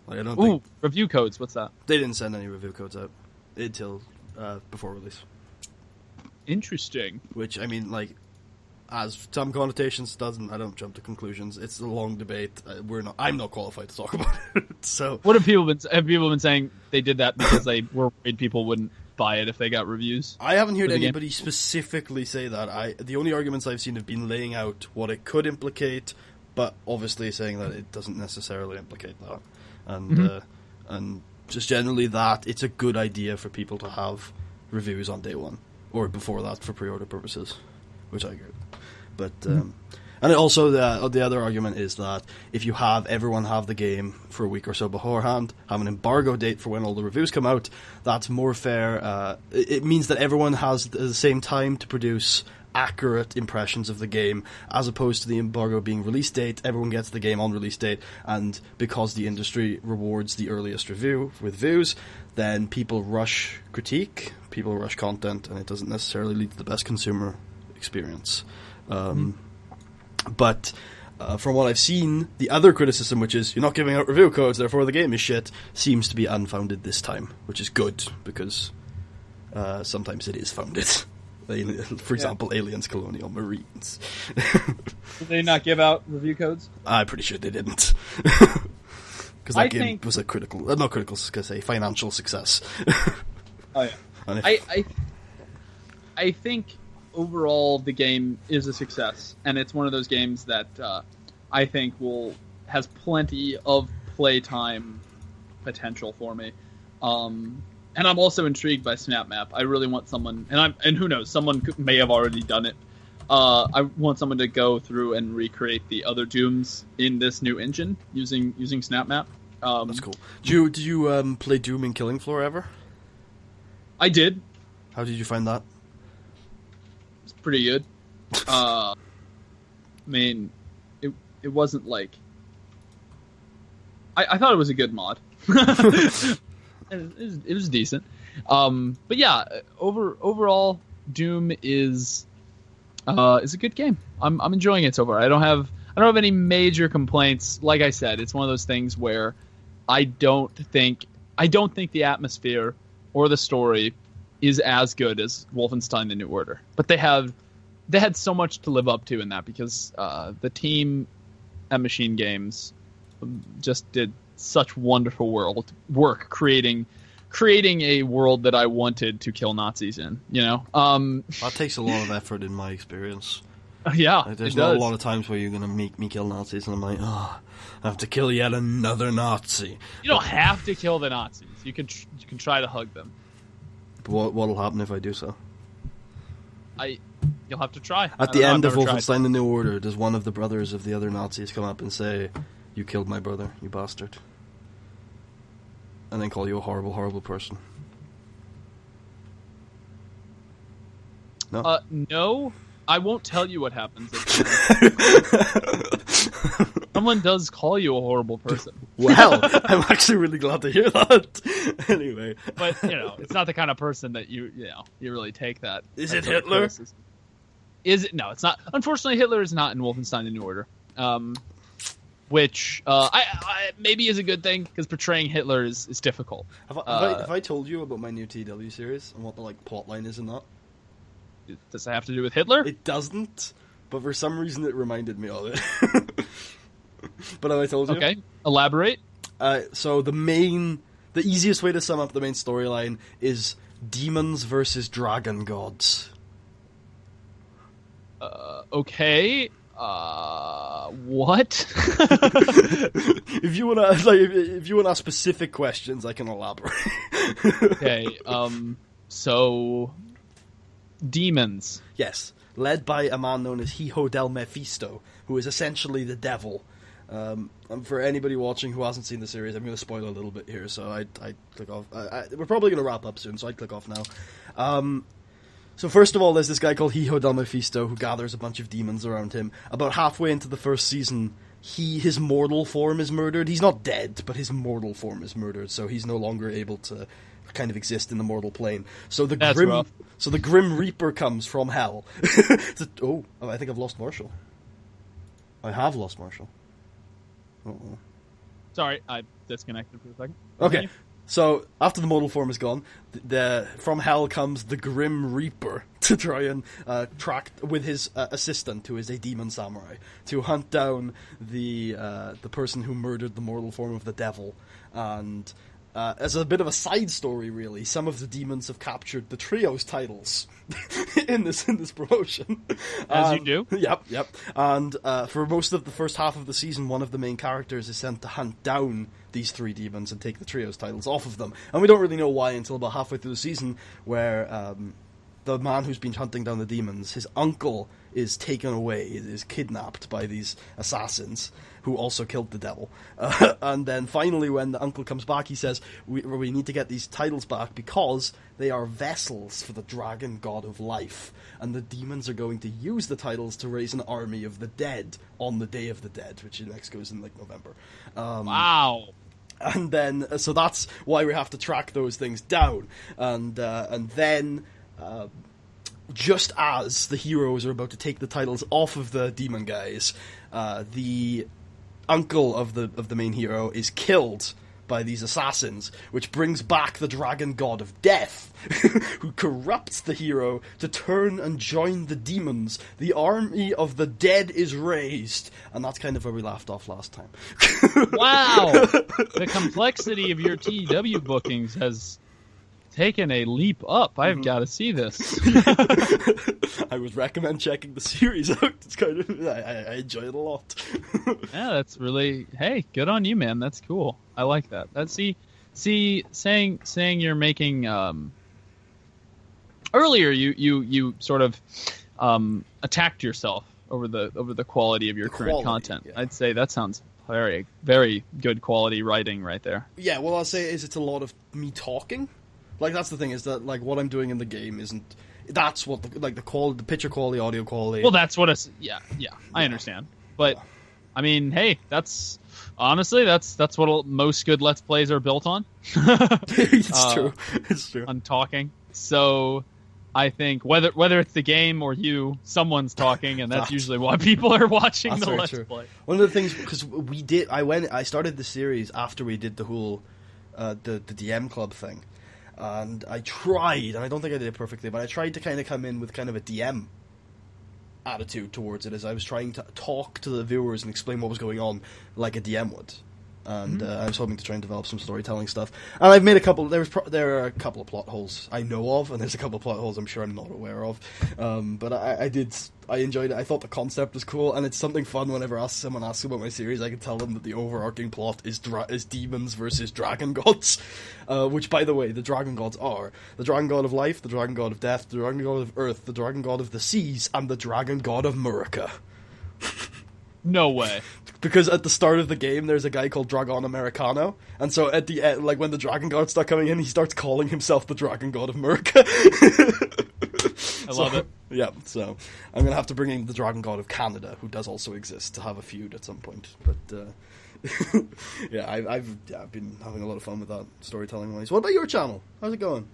[SPEAKER 1] Like, I don't think
[SPEAKER 2] review codes. What's that?
[SPEAKER 1] They didn't send any review codes out until before release.
[SPEAKER 2] Interesting.
[SPEAKER 1] Which, I mean, like, as some connotations doesn't. I don't jump to conclusions. It's a long debate. I'm not qualified to talk about it. So,
[SPEAKER 2] what have people been saying? They did that because they were worried people wouldn't buy it if they got reviews.
[SPEAKER 1] I haven't heard anybody specifically say that. The only arguments I've seen have been laying out what it could implicate, but obviously saying that it doesn't necessarily implicate that. And just generally that it's a good idea for people to have reviews on day one or before that for pre-order purposes, which I agree with. But and also the other argument is that if you have everyone have the game for a week or so beforehand, have an embargo date for when all the reviews come out, that's more fair. It means that everyone has the same time to produce accurate impressions of the game, as opposed to the embargo being release date. Everyone gets the game on release date, and because the industry rewards the earliest review with views, then people rush critique, people rush content, and it doesn't necessarily lead to the best consumer experience. But from what I've seen, the other criticism, which is you're not giving out review codes, therefore the game is shit, seems to be unfounded this time, which is good, because sometimes it is founded. For example, Aliens, Colonial Marines.
[SPEAKER 2] Did they not give out review codes?
[SPEAKER 1] I'm pretty sure they didn't. Because that game was a a financial success.
[SPEAKER 2] Oh yeah. I think overall the game is a success, and it's one of those games that I think has plenty of playtime potential for me. And I'm also intrigued by Snap Map. I really want someone, and who knows, someone may have already done it. I want someone to go through and recreate the other Dooms in this new engine using Snap Map.
[SPEAKER 1] That's cool. Did you play Doom in Killing Floor ever?
[SPEAKER 2] I did.
[SPEAKER 1] How did you find that?
[SPEAKER 2] It's pretty good. I mean, it wasn't like... I thought it was a good mod. It was decent. But yeah, overall, Doom is a good game. I'm enjoying it so far. I don't have any major complaints. Like I said, it's one of those things where I don't think the atmosphere or the story is as good as Wolfenstein: The New Order. But they had so much to live up to in that, because the team at Machine Games just did such wonderful work creating a world that I wanted to kill Nazis in, you know?
[SPEAKER 1] That takes a lot of effort in my experience.
[SPEAKER 2] Yeah,
[SPEAKER 1] like, there's not a lot of times where you're going to make me kill Nazis, and I'm like, I have to kill yet another Nazi.
[SPEAKER 2] You don't have to kill the Nazis. You can try to hug them.
[SPEAKER 1] But what'll happen if I do so?
[SPEAKER 2] You'll have to try.
[SPEAKER 1] At the end of Wolfenstein: The New Order, does one of the brothers of the other Nazis come up and say, "You killed my brother, you bastard," and then call you a horrible, horrible person? No?
[SPEAKER 2] No. I won't tell you what happens. Someone does call you a horrible person.
[SPEAKER 1] Well, I'm actually really glad to hear that. Anyway.
[SPEAKER 2] But, it's not the kind of person that you really take that.
[SPEAKER 1] Is it Hitler?
[SPEAKER 2] Criticism. Is it? No, it's not. Unfortunately, Hitler is not in Wolfenstein: The New Order. Which I maybe is a good thing, because portraying Hitler is difficult.
[SPEAKER 1] Have I told you about my new TW series and what the plot line is in that?
[SPEAKER 2] Does it have to do with Hitler?
[SPEAKER 1] It doesn't, but for some reason it reminded me of it. But have I told you?
[SPEAKER 2] Okay, elaborate.
[SPEAKER 1] So the easiest way to sum up the main storyline is demons versus dragon gods.
[SPEAKER 2] Okay. What?
[SPEAKER 1] If you wanna ask specific questions, I can elaborate.
[SPEAKER 2] Okay. So demons.
[SPEAKER 1] Yes, led by a man known as Hijo del Mephisto, who is essentially the devil. And for anybody watching who hasn't seen the series, I'm going to spoil a little bit here, so I click off. We're probably going to wrap up soon, so I click off now. So first of all, there's this guy called Hijo del Mephisto who gathers a bunch of demons around him. About halfway into the first season, his mortal form is murdered. He's not dead, but his mortal form is murdered, so he's no longer able to kind of exist in the mortal plane. So the Grim Reaper comes from hell. Oh, I think I've lost Marshall. I have lost Marshall. Uh-oh.
[SPEAKER 2] Sorry, I disconnected for a second.
[SPEAKER 1] Okay, so after the mortal form is gone, from hell comes the Grim Reaper to try and track with his assistant, who is a demon samurai, to hunt down the person who murdered the mortal form of the devil. And as a bit of a side story, really, some of the demons have captured the trios titles in this promotion.
[SPEAKER 2] As you do.
[SPEAKER 1] Yep. And for most of the first half of the season, one of the main characters is sent to hunt down these three demons and take the trios titles off of them. And we don't really know why until about halfway through the season, where the man who's been hunting down the demons, his uncle is taken away, is kidnapped by these assassins who also killed the devil. And then finally, when the uncle comes back, he says, we need to get these titles back because they are vessels for the dragon god of life. And the demons are going to use the titles to raise an army of the dead on the Day of the Dead, which next goes in November.
[SPEAKER 2] Wow.
[SPEAKER 1] And then, so that's why we have to track those things down. And then just as the heroes are about to take the titles off of the demon guys, the uncle of the main hero is killed by these assassins, which brings back the dragon god of death, who corrupts the hero to turn and join the demons. The army of the dead is raised, and that's kind of where we left off last time.
[SPEAKER 2] Wow! The complexity of your TW bookings has taken a leap up. I've got to see this.
[SPEAKER 1] I would recommend checking the series out. It's kind of I enjoy it a lot.
[SPEAKER 2] Yeah, that's really, hey, good on you, man. That's cool. I like that. Saying you're making earlier you sort of attacked yourself over the quality of your current content. Yeah. I'd say that sounds very, very good quality writing right there.
[SPEAKER 1] Yeah, well, I'll say it's a lot of me talking. Like, that's the thing, is that, like, what I'm doing in the game isn't... That's what, the quality, the picture quality, audio quality...
[SPEAKER 2] Well, that's what it's... Yeah, I understand. But, I mean, hey, that's... Honestly, that's what most good Let's Plays are built on.
[SPEAKER 1] It's true. It's true.
[SPEAKER 2] On talking. So, I think, whether it's the game or you, someone's talking, and that's usually why people are watching the Let's Play.
[SPEAKER 1] One of the things, because I started the series after we did the whole, the DM Club thing. And I tried, and I don't think I did it perfectly, but I tried to kind of come in with kind of a DM attitude towards it, as I was trying to talk to the viewers and explain what was going on like a DM would. And I was hoping to try and develop some storytelling stuff. And I've made a couple... There are a couple of plot holes I know of, and there's a couple of plot holes I'm sure I'm not aware of. But I enjoyed it. I thought the concept was cool, and it's something fun whenever someone asks about my series. I can tell them that the overarching plot is demons versus dragon gods. Which, by the way, the dragon gods are the dragon god of life, the dragon god of death, the dragon god of earth, the dragon god of the seas, and the dragon god of Murica.
[SPEAKER 2] No way.
[SPEAKER 1] Because at the start of the game, there's a guy called Dragon Americano, and so at the end, like when the dragon gods start coming in, he starts calling himself the dragon god of Murica.
[SPEAKER 2] I love it.
[SPEAKER 1] Yeah, so I'm gonna have to bring in the dragon god of Canada, who does also exist, to have a feud at some point. But yeah, I've been having a lot of fun with that storytelling wise. What about your channel? How's it going?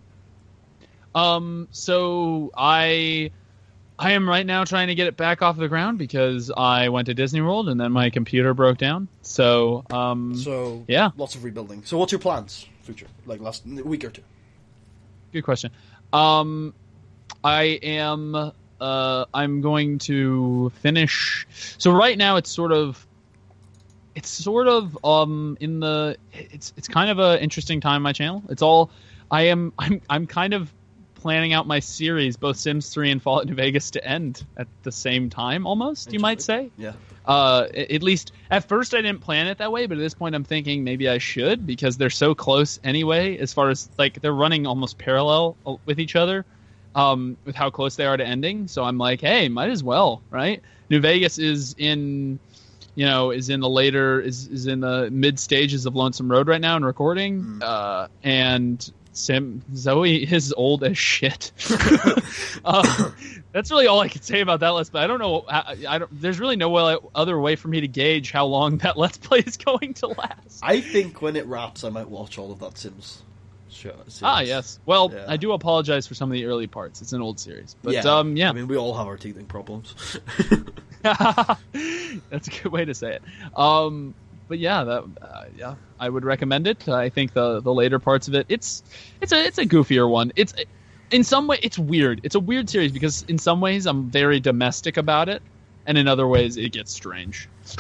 [SPEAKER 2] So I am right now trying to get it back off the ground because I went to Disney World and then my computer broke down. So, yeah.
[SPEAKER 1] Lots of rebuilding. So what's your plans, future? Like last week or two?
[SPEAKER 2] Good question. I'm going to finish. So right now it's kind of a interesting time on my channel. I'm kind of planning out my series, both Sims 3 and Fallout New Vegas, to end at the same time, almost, you might say.
[SPEAKER 1] Yeah.
[SPEAKER 2] At least, at first I didn't plan it that way, but at this point I'm thinking maybe I should, because they're so close anyway, as far as, like, they're running almost parallel with each other, with how close they are to ending. So I'm like, hey, might as well, right? New Vegas is in the mid stages of Lonesome Road right now and recording, and Zoe is old as shit. That's really all I can say about that Let's Play. I don't know. There's really no other way for me to gauge how long that Let's Play is going to last.
[SPEAKER 1] I think when it wraps, I might watch all of that Sims show.
[SPEAKER 2] Yes. Well, yeah. I do apologize for some of the early parts. It's an old series, but yeah.
[SPEAKER 1] I mean, we all have our teething problems.
[SPEAKER 2] That's a good way to say it. But yeah, I would recommend it. I think the later parts of it, it's a goofier one. It's in some way it's weird. It's a weird series because in some ways I'm very domestic about it, and in other ways it gets strange. So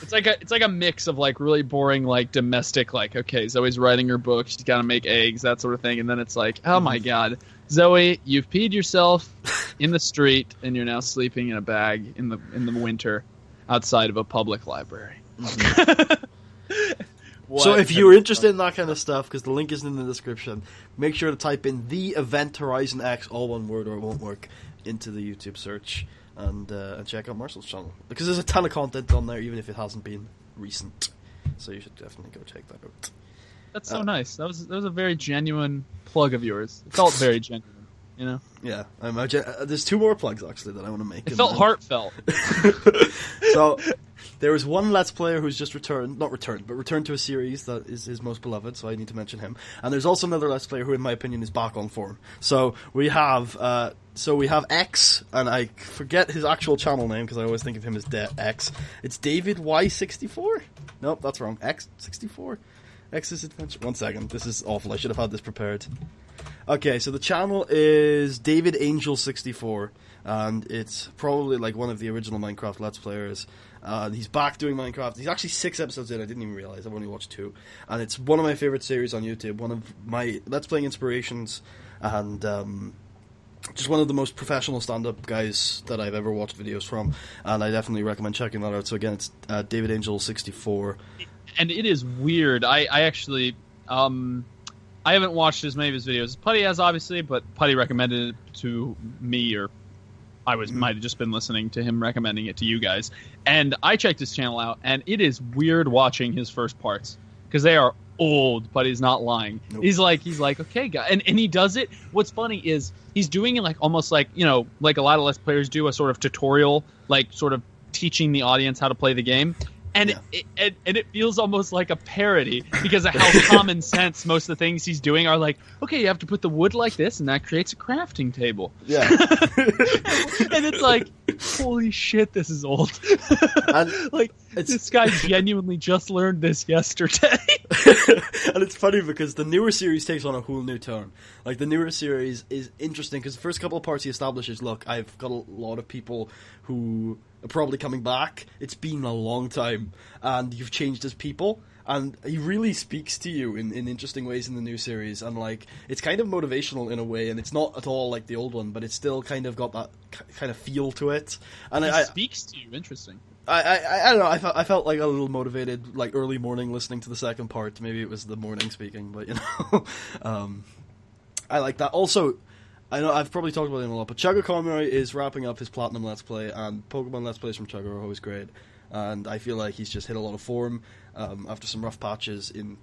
[SPEAKER 2] it's like a mix of like really boring like domestic, like, okay, Zoe's writing her book, she's got to make eggs, that sort of thing, and then it's like, oh my god, Zoe, you've peed yourself in the street and you're now sleeping in a bag in the winter outside of a public library.
[SPEAKER 1] So if you're interested in that kind of stuff, because the link is in the description, make sure to type in The Event Horizon X, all one word or it won't work, into the YouTube search, and check out Marcel's channel. Because there's a ton of content on there, even if it hasn't been recent. So you should definitely go check that out.
[SPEAKER 2] That's so nice. That was a very genuine plug of yours. It felt very genuine. You know?
[SPEAKER 1] Yeah, there's two more plugs actually that I want to make.
[SPEAKER 2] It felt heartfelt.
[SPEAKER 1] So, There is one Let's Player who's just returned to a series that is his most beloved, so I need to mention him. And there's also another Let's Player who, in my opinion, is back on form. So we have X, and I forget his actual channel name because I always think of him as X. It's David Y64? Nope, that's wrong. X64? X's Adventure. 1 second, this is awful. I should have had this prepared. Okay, so the channel is David Angel 64, and it's probably like one of the original Minecraft Let's Players. He's back doing Minecraft. He's actually 6 episodes in. I didn't even realize. I've only watched 2, and it's one of my favorite series on YouTube. One of my Let's Playing inspirations, and just one of the most professional stand-up guys that I've ever watched videos from, and I definitely recommend checking that out. So again, it's David Angel 64.
[SPEAKER 2] And it is weird. I actually I haven't watched as many of his videos as Putty has, obviously, but Putty recommended it to me, or I might have just been listening to him recommending it to you guys. And I checked his channel out, and it is weird watching his first parts because they are old. Putty's not lying. Nope. He's like, okay, guy, and he does it. What's funny is he's doing it like almost like, you know, like a lot of Let's Players do, a sort of tutorial, like sort of teaching the audience how to play the game. And it feels almost like a parody because of how common sense most of the things he's doing are. Like, okay, you have to put the wood like this, and that creates a crafting table. Yeah. And it's like, holy shit, this is old. Like, this guy genuinely just learned this yesterday.
[SPEAKER 1] And it's funny because the newer series takes on a whole new turn. Like, the newer series is interesting because the first couple of parts he establishes, look, I've got a lot of people who are probably coming back. It's been a long time, and you've changed as people, and he really speaks to you in interesting ways in the new series, and like, it's kind of motivational in a way, and it's not at all like the old one, but it's still kind of got that kind of feel to it. And
[SPEAKER 2] he speaks to you. Interesting.
[SPEAKER 1] I don't know. I felt like a little motivated, like early morning listening to the second part. Maybe it was the morning speaking, but you know, I like that. Also, I know I've probably talked about him a lot, but Chugga Conroy is wrapping up his Platinum Let's Play, and Pokemon Let's Plays from Chugga are always great. And I feel like he's just hit a lot of form after some rough patches in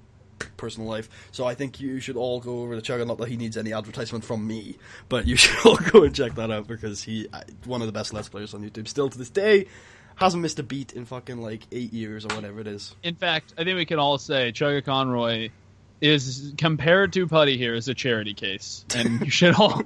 [SPEAKER 1] personal life. So I think you should all go over to Chugga. Not that he needs any advertisement from me, but you should all go and check that out because he one of the best Let's Players on YouTube still to this day. Hasn't missed a beat in fucking like 8 years or whatever it is.
[SPEAKER 2] In fact, I think we can all say Chugga Conroy is, compared to Putty here, is a charity case, and you should all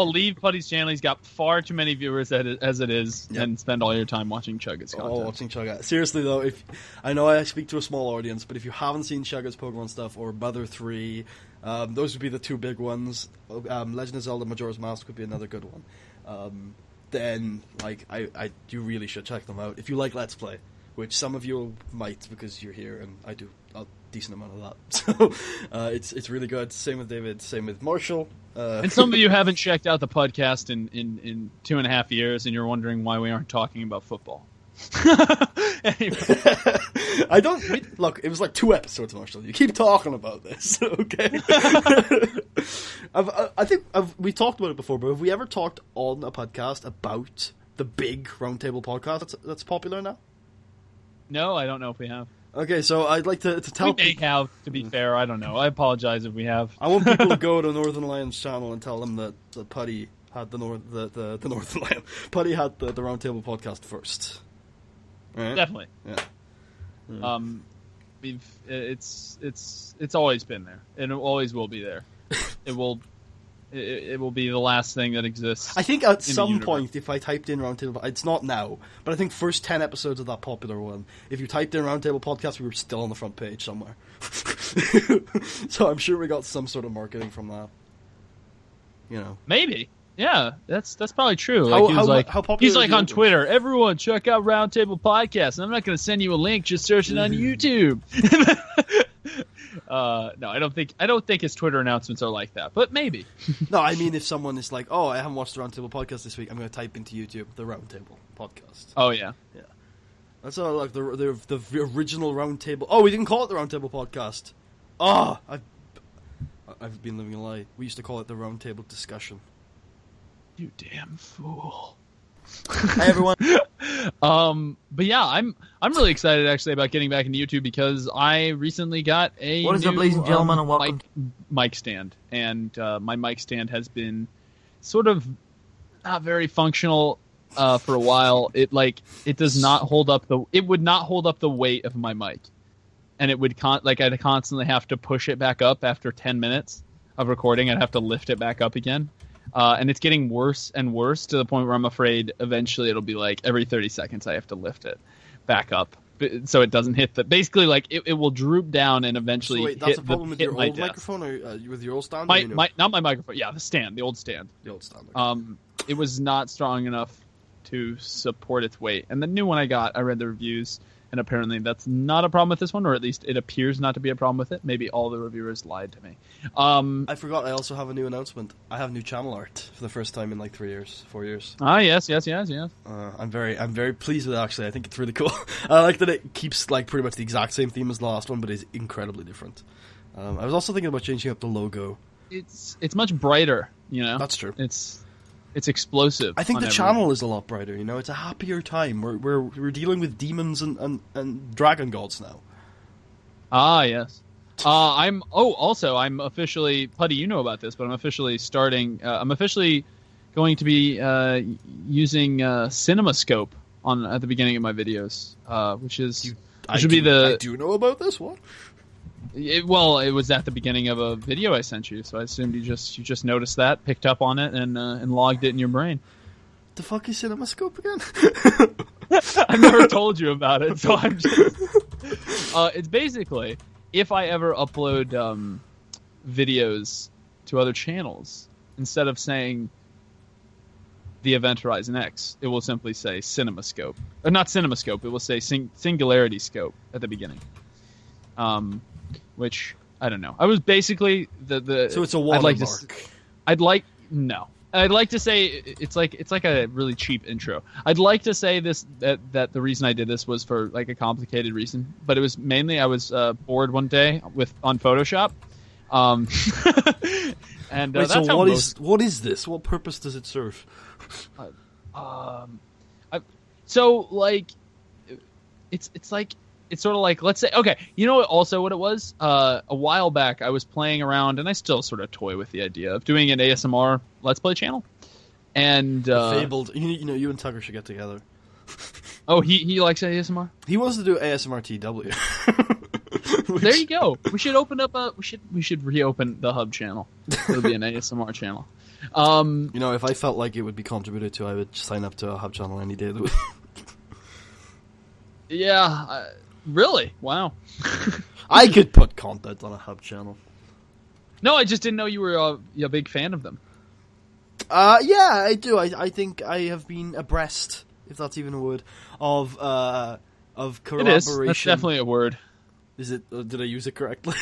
[SPEAKER 2] leave Putty's channel. He's got far too many viewers as it is, and spend all your time watching Chugga's content.
[SPEAKER 1] Oh, watching Chugga. Seriously though, if I know I speak to a small audience, but if you haven't seen Chugga's Pokemon stuff or Mother 3, those would be the two big ones. Legend of Zelda Majora's Mask would be another good one. Then like you really should check them out if you like Let's Play, which some of you might because you're here, and I do a decent amount of that. So it's really good. Same with David. Same with Marshall.
[SPEAKER 2] And some of you haven't checked out the podcast in 2.5 years, and you're wondering why we aren't talking about football. Anyway.
[SPEAKER 1] I don't look. It was like 2 episodes, Marshall. You keep talking about this, okay? I think we talked about it before, but have we ever talked on a podcast about the big roundtable podcast that's popular now?
[SPEAKER 2] No, I don't know if we have.
[SPEAKER 1] Okay, so I'd like to tell
[SPEAKER 2] people... We may have, to be fair. I don't know. I apologize if we have.
[SPEAKER 1] I want people to go to Northern Lion's channel and tell them that Putty had the Northern Lion. Putty had the Roundtable podcast first. Right?
[SPEAKER 2] Definitely.
[SPEAKER 1] Yeah.
[SPEAKER 2] It's always been there, and it always will be there. It will be the last thing that exists.
[SPEAKER 1] I think at some point, if I typed in Roundtable, it's not now, but I think first 10 episodes of that popular one, if you typed in Roundtable podcast, we were still on the front page somewhere. So I'm sure we got some sort of marketing from that. You know,
[SPEAKER 2] maybe. Yeah, that's probably true. Like he's like on Twitter, everyone check out Roundtable Podcast, and I'm not going to send you a link, just search it on YouTube. No, I don't think his Twitter announcements are like that, but maybe.
[SPEAKER 1] No, I mean if someone is like, oh, I haven't watched the Roundtable Podcast this week, I'm going to type into YouTube the Roundtable Podcast.
[SPEAKER 2] Oh yeah.
[SPEAKER 1] That's all like the original Roundtable. Oh, we didn't call it the Roundtable Podcast. Oh, I've been living a lie. We used to call it the Roundtable Discussion.
[SPEAKER 2] You damn fool.
[SPEAKER 1] Hi everyone.
[SPEAKER 2] But yeah, I'm really excited actually about getting back into YouTube because I recently got a
[SPEAKER 3] What is up, ladies and gentlemen, and welcome
[SPEAKER 2] mic stand, and my mic stand has been sort of not very functional for a while, it does not hold up it would not hold up the weight of my mic, and it would I'd constantly have to push it back up after 10 minutes of recording. I'd have to lift it back up again, and it's getting worse and worse to the point where I'm afraid eventually it'll be like every 30 seconds I have to lift it back up so it doesn't hit basically it will droop down and eventually.
[SPEAKER 1] So wait, that's
[SPEAKER 2] hit
[SPEAKER 1] a problem with your
[SPEAKER 2] my
[SPEAKER 1] old
[SPEAKER 2] desk.
[SPEAKER 1] microphone or with your old stand?
[SPEAKER 2] Not my microphone. Yeah, the old stand.
[SPEAKER 1] The old stand. Okay.
[SPEAKER 2] It was not strong enough to support its weight. And the new one I got, I read the reviews, and apparently that's not a problem with this one, or at least it appears not to be a problem with it. Maybe all the reviewers lied to me.
[SPEAKER 1] I forgot I also have a new announcement. I have new channel art for the first time in like 4 years.
[SPEAKER 2] Ah, yes.
[SPEAKER 1] I'm very pleased with it, actually. I think it's really cool. I like that it keeps like pretty much the exact same theme as the last one, but is incredibly different. I was also thinking about changing up the logo.
[SPEAKER 2] It's much brighter, you know?
[SPEAKER 1] That's true.
[SPEAKER 2] It's explosive.
[SPEAKER 1] I think the channel is a lot brighter, you know? It's a happier time. We're dealing with demons and dragon gods now.
[SPEAKER 2] Ah, yes. I'm officially, Putty, you know about this, but I'm officially going to be using CinemaScope at the beginning of my videos, I
[SPEAKER 1] do know about this. What?
[SPEAKER 2] It was at the beginning of a video I sent you, so I assumed you just noticed that, picked up on it, and logged it in your brain.
[SPEAKER 1] The fuck is CinemaScope again?
[SPEAKER 2] I've never told you about it, so I'm just... it's basically, if I ever upload videos to other channels, instead of saying The Event Horizon X, it will simply say CinemaScope. Not CinemaScope, it will say Singularity Scope at the beginning. Which, I don't know. I was basically the
[SPEAKER 1] So it's a watermark.
[SPEAKER 2] I'd like to say it's like a really cheap intro. I'd like to say that the reason I did this was for like a complicated reason, but it was mainly I was bored one day on Photoshop. And
[SPEAKER 1] wait,
[SPEAKER 2] that's
[SPEAKER 1] so what is this? What purpose does it serve?
[SPEAKER 2] So like it's sort of like, let's say, okay, you know what it was? A while back, I was playing around, and I still sort of toy with the idea of doing an ASMR Let's Play channel. And
[SPEAKER 1] Fabled, you and Tucker should get together.
[SPEAKER 2] Oh, he likes ASMR?
[SPEAKER 1] He wants to do ASMR TW.
[SPEAKER 2] There you go. We should open up we should reopen the Hub channel. It'll be an ASMR channel.
[SPEAKER 1] If I felt like it would be contributed to, I would sign up to a Hub channel any day of the week.
[SPEAKER 2] Yeah. Really? Wow.
[SPEAKER 1] I could put content on a Hub channel.
[SPEAKER 2] No, I just didn't know you were a big fan of them.
[SPEAKER 1] Yeah, I do. I think I have been abreast, if that's even a word, of collaboration.
[SPEAKER 2] It is. That's definitely a word.
[SPEAKER 1] Is it? Did I use it correctly?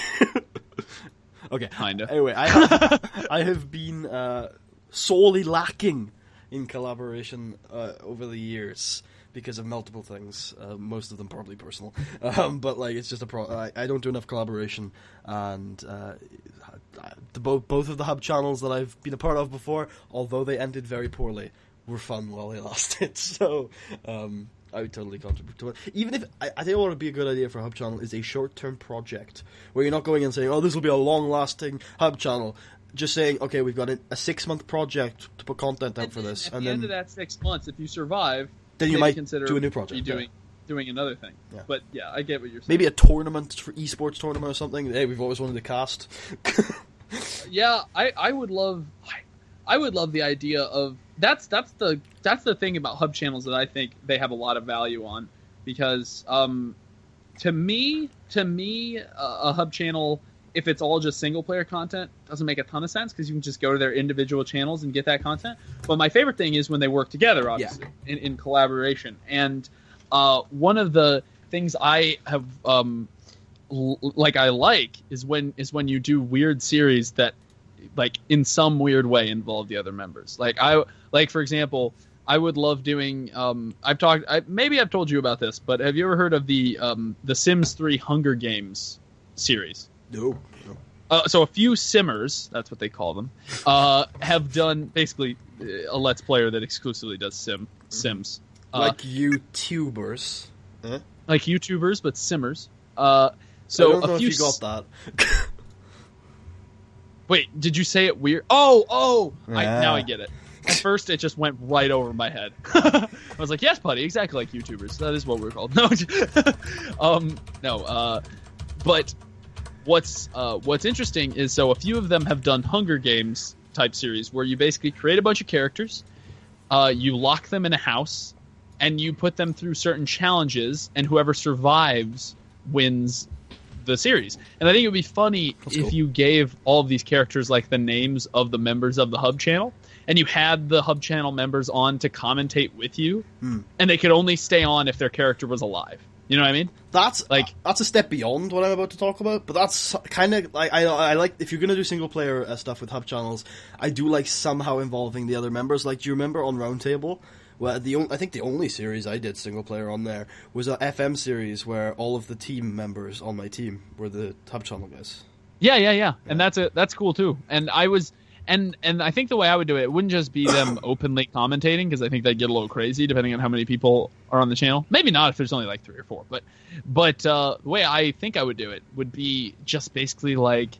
[SPEAKER 1] Okay.
[SPEAKER 2] Kinda.
[SPEAKER 1] Anyway, I have been sorely lacking in collaboration over the years. Because of multiple things, most of them probably personal, but like it's just I don't do enough collaboration, and both of the Hub channels that I've been a part of before, although they ended very poorly, were fun while they lasted. So I would totally contribute to it. Even if I think what would be a good idea for a Hub channel is a short-term project where you're not going and saying, "Oh, this will be a long-lasting Hub channel." Just saying, "Okay, we've got a 6-month project to put content out for this,"
[SPEAKER 2] and then at the end of that 6 months, if you survive.
[SPEAKER 1] Then you might
[SPEAKER 2] consider
[SPEAKER 1] do a new project.
[SPEAKER 2] Doing another thing.
[SPEAKER 1] Yeah.
[SPEAKER 2] But yeah, I get what you're saying.
[SPEAKER 1] Maybe a tournament for esports tournament or something. Hey, we've always wanted to cast.
[SPEAKER 2] Yeah, I would love the idea of that's the thing about Hub channels that I think they have a lot of value on, because to me a Hub channel, if it's all just single player content, doesn't make a ton of sense because you can just go to their individual channels and get that content. But my favorite thing is when they work together, obviously, in collaboration. And one of the things I have I like is when you do weird series that, like, in some weird way involve the other members. For example, I would love doing. Maybe I've told you about this, but have you ever heard of the Sims 3 Hunger Games series?
[SPEAKER 1] No.
[SPEAKER 2] So a few simmers, that's what they call them, have done basically a Let's Player that exclusively does Sims.
[SPEAKER 1] Like YouTubers.
[SPEAKER 2] Like YouTubers, but simmers. So
[SPEAKER 1] I don't know
[SPEAKER 2] a few
[SPEAKER 1] if you got that.
[SPEAKER 2] Wait, did you say it weird? Oh!
[SPEAKER 1] Yeah.
[SPEAKER 2] Now I get it. first it just went right over my head. I was like, yes, Putty, exactly like YouTubers. That is what we're called. No, but what's interesting is, so a few of them have done Hunger Games type series where you basically create a bunch of characters, you lock them in a house, and you put them through certain challenges, and whoever survives wins the series. And I think it would be funny if you gave all of these characters like the names of the members of the Hub channel, and you had the Hub channel members on to commentate with you, and they could only stay on if their character was alive. You know what I mean?
[SPEAKER 1] That's a step beyond what I'm about to talk about, but that's kind of like I like, if you're gonna do single player stuff with Hub channels, I do like somehow involving the other members. Like, do you remember on Roundtable? Well, I think the only series I did single player on there was a FM series where all of the team members on my team were the Hub channel guys.
[SPEAKER 2] Yeah. And that's cool too. And I was, and I think the way I would do it wouldn't just be them openly commentating, because I think they'd get a little crazy depending on how many people are on the channel. Maybe not if there's only like 3 or 4, but the way I think I would do it would be just basically like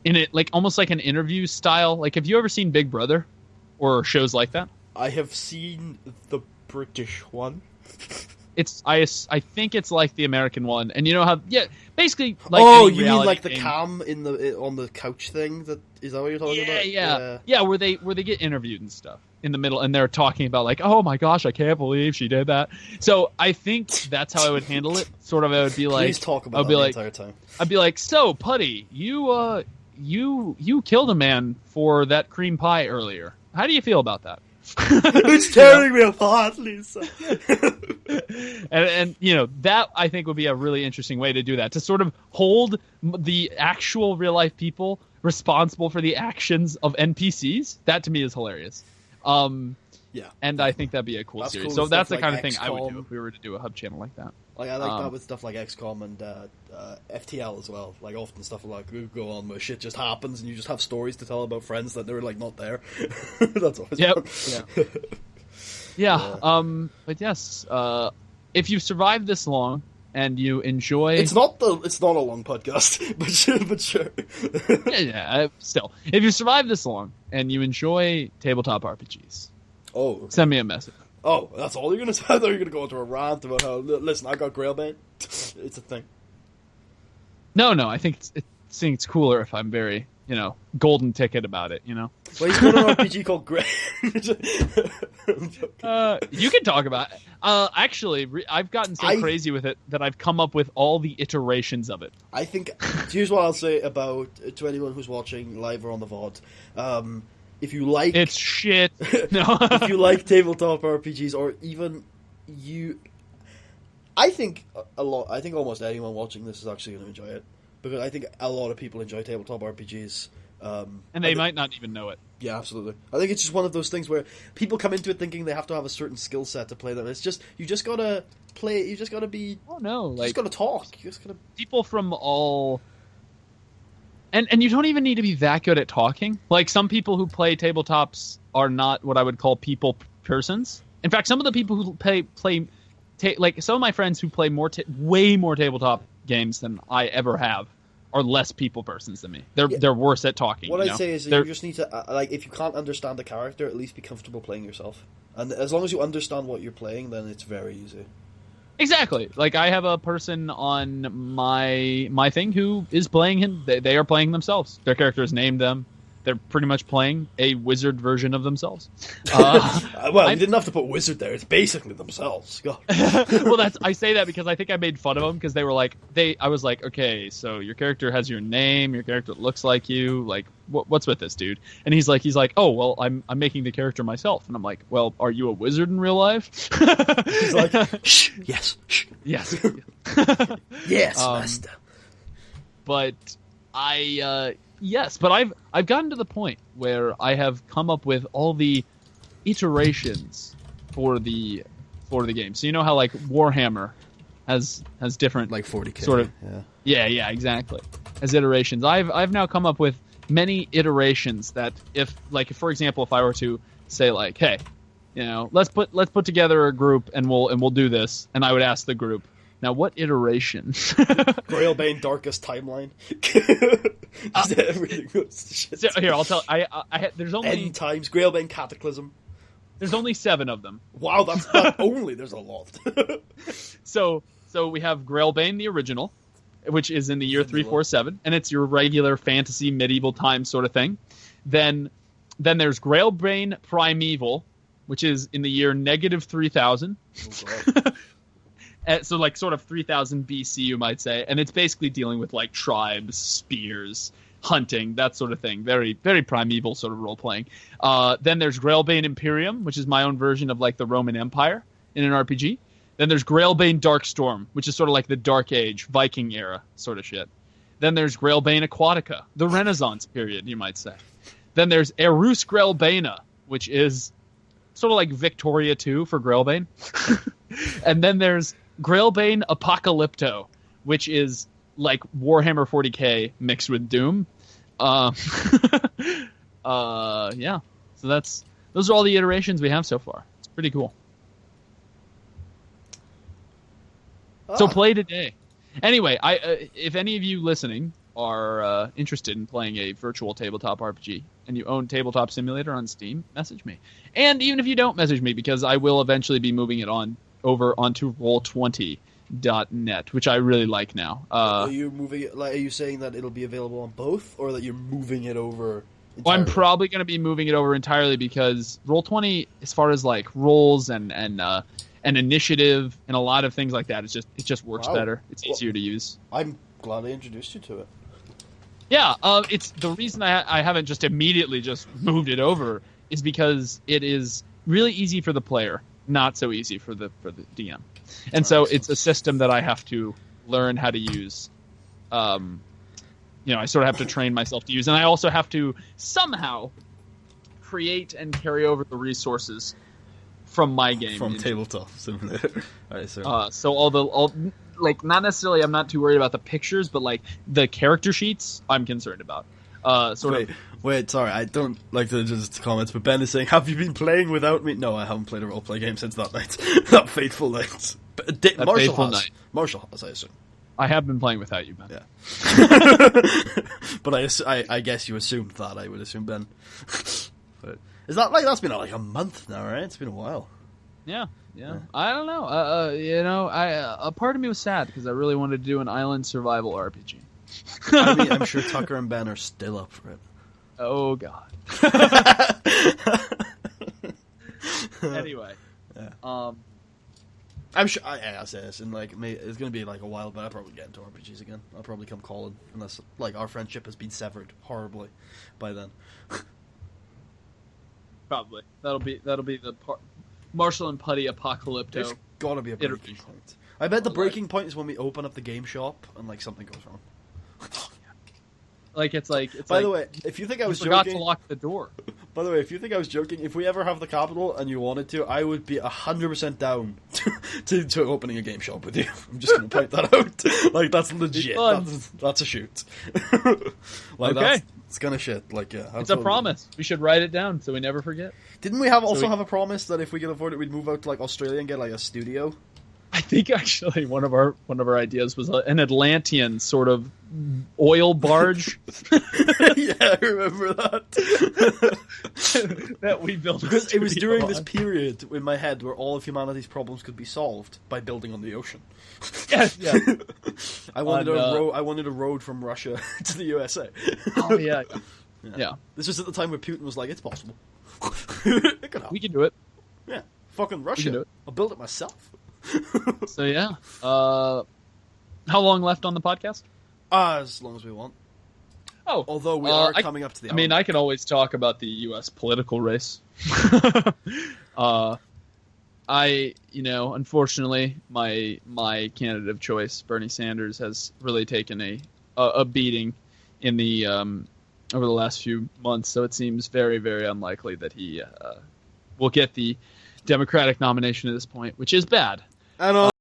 [SPEAKER 2] in it, like almost like an interview style. Like, have you ever seen Big Brother or shows like that?
[SPEAKER 1] I have seen the British one.
[SPEAKER 2] I think it's like the American one, and you know how basically like
[SPEAKER 1] you mean like the cam on the couch thing? Is that what you're talking about?
[SPEAKER 2] Yeah, where they get interviewed and stuff in the middle, and they're talking about like, oh my gosh, I can't believe she did that. So I think that's how I would handle it. Sort of, I would be like,
[SPEAKER 1] please talk about that the entire time.
[SPEAKER 2] I'd be like, so Putty, you killed a man for that cream pie earlier. How do you feel about that?
[SPEAKER 1] It's tearing me apart, Lisa.
[SPEAKER 2] and you know, that I think would be a really interesting way to do that, to sort of hold the actual real life people responsible for the actions of NPCs. That to me is hilarious. And I think that'd be a cool series. Cool. So that's the kind of thing I would do if we were to do a Hub channel like that.
[SPEAKER 1] Like, I like that with stuff like XCOM and FTL as well. Like, often stuff like we go on where shit just happens and you just have stories to tell about friends that they're like not there. That's always fun.
[SPEAKER 2] But yes, if you've survived this long and you enjoy,
[SPEAKER 1] it's not a long podcast, but sure.
[SPEAKER 2] Still, if you survived this long and you enjoy tabletop RPGs, send me a message.
[SPEAKER 1] Oh, that's all you're going to say? I thought you were going to go into a rant about how, listen, I got Grailbane. It's a thing.
[SPEAKER 2] No, I think it's cooler if I'm very, golden ticket about it,
[SPEAKER 1] Well, he's got an RPG called Grail.
[SPEAKER 2] You can talk about it. Actually, I've gotten so crazy with it that I've come up with all the iterations of it. I think,
[SPEAKER 1] here's what I'll say about, to anyone who's watching live or on the VOD. If you like...
[SPEAKER 2] It's shit. No.
[SPEAKER 1] If you like tabletop RPGs, or even I think almost anyone watching this is actually going to enjoy it. Because I think a lot of people enjoy tabletop RPGs.
[SPEAKER 2] And they might not even know it.
[SPEAKER 1] Yeah, absolutely. I think it's just one of those things where people come into it thinking they have to have a certain skill set to play them. It's just, you just gotta play, you just gotta be...
[SPEAKER 2] Oh, no.
[SPEAKER 1] You just gotta talk. You just gotta...
[SPEAKER 2] People from all... And you don't even need to be that good at talking. Like, some people who play tabletops are not what I would call people persons. In fact, some of the people who like some of my friends who play way more tabletop games than I ever have are less people persons than me. They're worse at talking.
[SPEAKER 1] What I'd say is you just need to if you can't understand the character, at least be comfortable playing yourself. And as long as you understand what you're playing, then it's very easy.
[SPEAKER 2] Exactly. Like, I have a person on my thing who is playing him. They are playing themselves. Their character has named them. They're pretty much playing a wizard version of themselves.
[SPEAKER 1] Well, you didn't have to put wizard there. It's basically themselves. God.
[SPEAKER 2] Well, I say that because I think I made fun of them because they were like, I was like, okay, so your character has your name, your character looks like you, like, what's with this dude? And he's like, oh, well, I'm making the character myself. And I'm like, well, are you a wizard in real life?
[SPEAKER 1] He's like, shh, yes, shh.
[SPEAKER 2] Yes.
[SPEAKER 1] Yes, master.
[SPEAKER 2] But yes, but I've gotten to the point where I have come up with all the iterations for the game. So you know how like Warhammer has different,
[SPEAKER 1] like 40K
[SPEAKER 2] sort of yeah exactly, as iterations. I've now come up with many iterations that if for example, if I were to say like, hey, let's put together a group and we'll do this, and I would ask the group, now, what iteration?
[SPEAKER 1] Grailbane Darkest Timeline. Everything goes to shit.
[SPEAKER 2] So, here, I'll tell. There's only
[SPEAKER 1] End Times. Grailbane Cataclysm.
[SPEAKER 2] There's only 7 of them.
[SPEAKER 1] Wow, that's not only. There's a lot.
[SPEAKER 2] So we have Grailbane, the original, which is in the year 347, and it's your regular fantasy medieval time sort of thing. Then there's Grailbane Primeval, which is in the year -3000.
[SPEAKER 1] Oh, God.
[SPEAKER 2] So like sort of 3000 BC, you might say, and it's basically dealing with like tribes, spears, hunting, that sort of thing. Very, very primeval sort of role playing. Then there's Grailbane Imperium, which is my own version of like the Roman Empire in an RPG. Then there's Grailbane Darkstorm, which is sort of like the Dark Age, Viking era sort of shit. Then there's Grailbane Aquatica, the Renaissance period, you might say. Then there's Erus Grailbana, which is sort of like Victoria 2 for Grailbane. And then there's Grailbane Apocalypto, which is like Warhammer 40k mixed with Doom. Yeah. So those are all the iterations we have so far. It's pretty cool. So play today. Anyway, if any of you listening are interested in playing a virtual tabletop RPG and you own Tabletop Simulator on Steam, message me. And even if you don't message me, because I will eventually be moving it over onto Roll20.net, which I really like now.
[SPEAKER 1] Are you moving it? Like, are you saying that it'll be available on both, or that you're moving it over entirely?
[SPEAKER 2] Well, I'm probably going to be moving it over entirely because Roll20, as far as like rolls and initiative and a lot of things like that, it just works better. It's easier to use.
[SPEAKER 1] I'm glad I introduced you to it.
[SPEAKER 2] Yeah, it's the reason I haven't just immediately just moved it over is because it is really easy for the player, not so easy for the DM, and so it's a system that I have to learn how to use. I sort of have to train myself to use, and I also have to somehow create and carry over the resources from my game
[SPEAKER 1] from Tabletop Simulator. All right,
[SPEAKER 2] so all like not necessarily. I'm not too worried about the pictures, but like the character sheets, I'm concerned about.
[SPEAKER 1] Wait, sorry, I don't like to just comment, but Ben is saying, "Have you been playing without me?" No, I haven't played a roleplay game since that night, that fateful night. Marshall has, I assume.
[SPEAKER 2] I have been playing without you, Ben.
[SPEAKER 1] Yeah, but I guess you assumed that. I would assume, Ben. But is that like that's been like a month now, right? It's been a while.
[SPEAKER 2] Yeah. I don't know. A part of me was sad because I really wanted to do an island survival RPG.
[SPEAKER 1] I mean, I'm sure Tucker and Ben are still up for it.
[SPEAKER 2] Oh God. Anyway,
[SPEAKER 1] yeah. I'm sure I say this, and like it's gonna be like a while, but I'll probably get into RPGs again. I'll probably come calling unless like our friendship has been severed horribly by then.
[SPEAKER 2] Probably that'll be the part. Marshall and Putty Apocalypto.
[SPEAKER 1] There's gotta be a breaking point. I bet the breaking point is when we open up the game shop and like something goes wrong.
[SPEAKER 2] Like it's like.
[SPEAKER 1] By the way, if you think I was
[SPEAKER 2] forgot
[SPEAKER 1] joking,
[SPEAKER 2] to lock the door.
[SPEAKER 1] By the way, if you think I was joking, if we ever have the capital and you wanted to, I would be 100% down to opening a game shop with you. I'm just going to point that out. Like that's legit. That's a shoot. Like,
[SPEAKER 2] okay,
[SPEAKER 1] it's gonna shit. Like yeah,
[SPEAKER 2] it's a promise. We should write it down so we never forget.
[SPEAKER 1] Didn't we have a promise that if we could afford it, we'd move out to like Australia and get like a studio?
[SPEAKER 2] I think actually one of our ideas was an Atlantean sort of oil barge.
[SPEAKER 1] Yeah, I remember that.
[SPEAKER 2] That we built
[SPEAKER 1] because it was during this period in my head where all of humanity's problems could be solved by building on the ocean.
[SPEAKER 2] Yes, yeah.
[SPEAKER 1] I wanted a road from Russia to the USA.
[SPEAKER 2] Oh yeah.
[SPEAKER 1] This was at the time where Putin was like, "It's possible. It could happen.
[SPEAKER 2] We can do it."
[SPEAKER 1] Yeah, fucking Russia.
[SPEAKER 2] We can do it.
[SPEAKER 1] I'll build it myself.
[SPEAKER 2] So yeah, how long left on the podcast?
[SPEAKER 1] As long as we want.
[SPEAKER 2] Oh,
[SPEAKER 1] although we are coming up to the.
[SPEAKER 2] I mean, I can always talk about the U.S. political race. Unfortunately, my candidate of choice, Bernie Sanders, has really taken a beating in the over the last few months. So it seems very, very unlikely that he will get the Democratic nomination at this point, which is bad.
[SPEAKER 1] And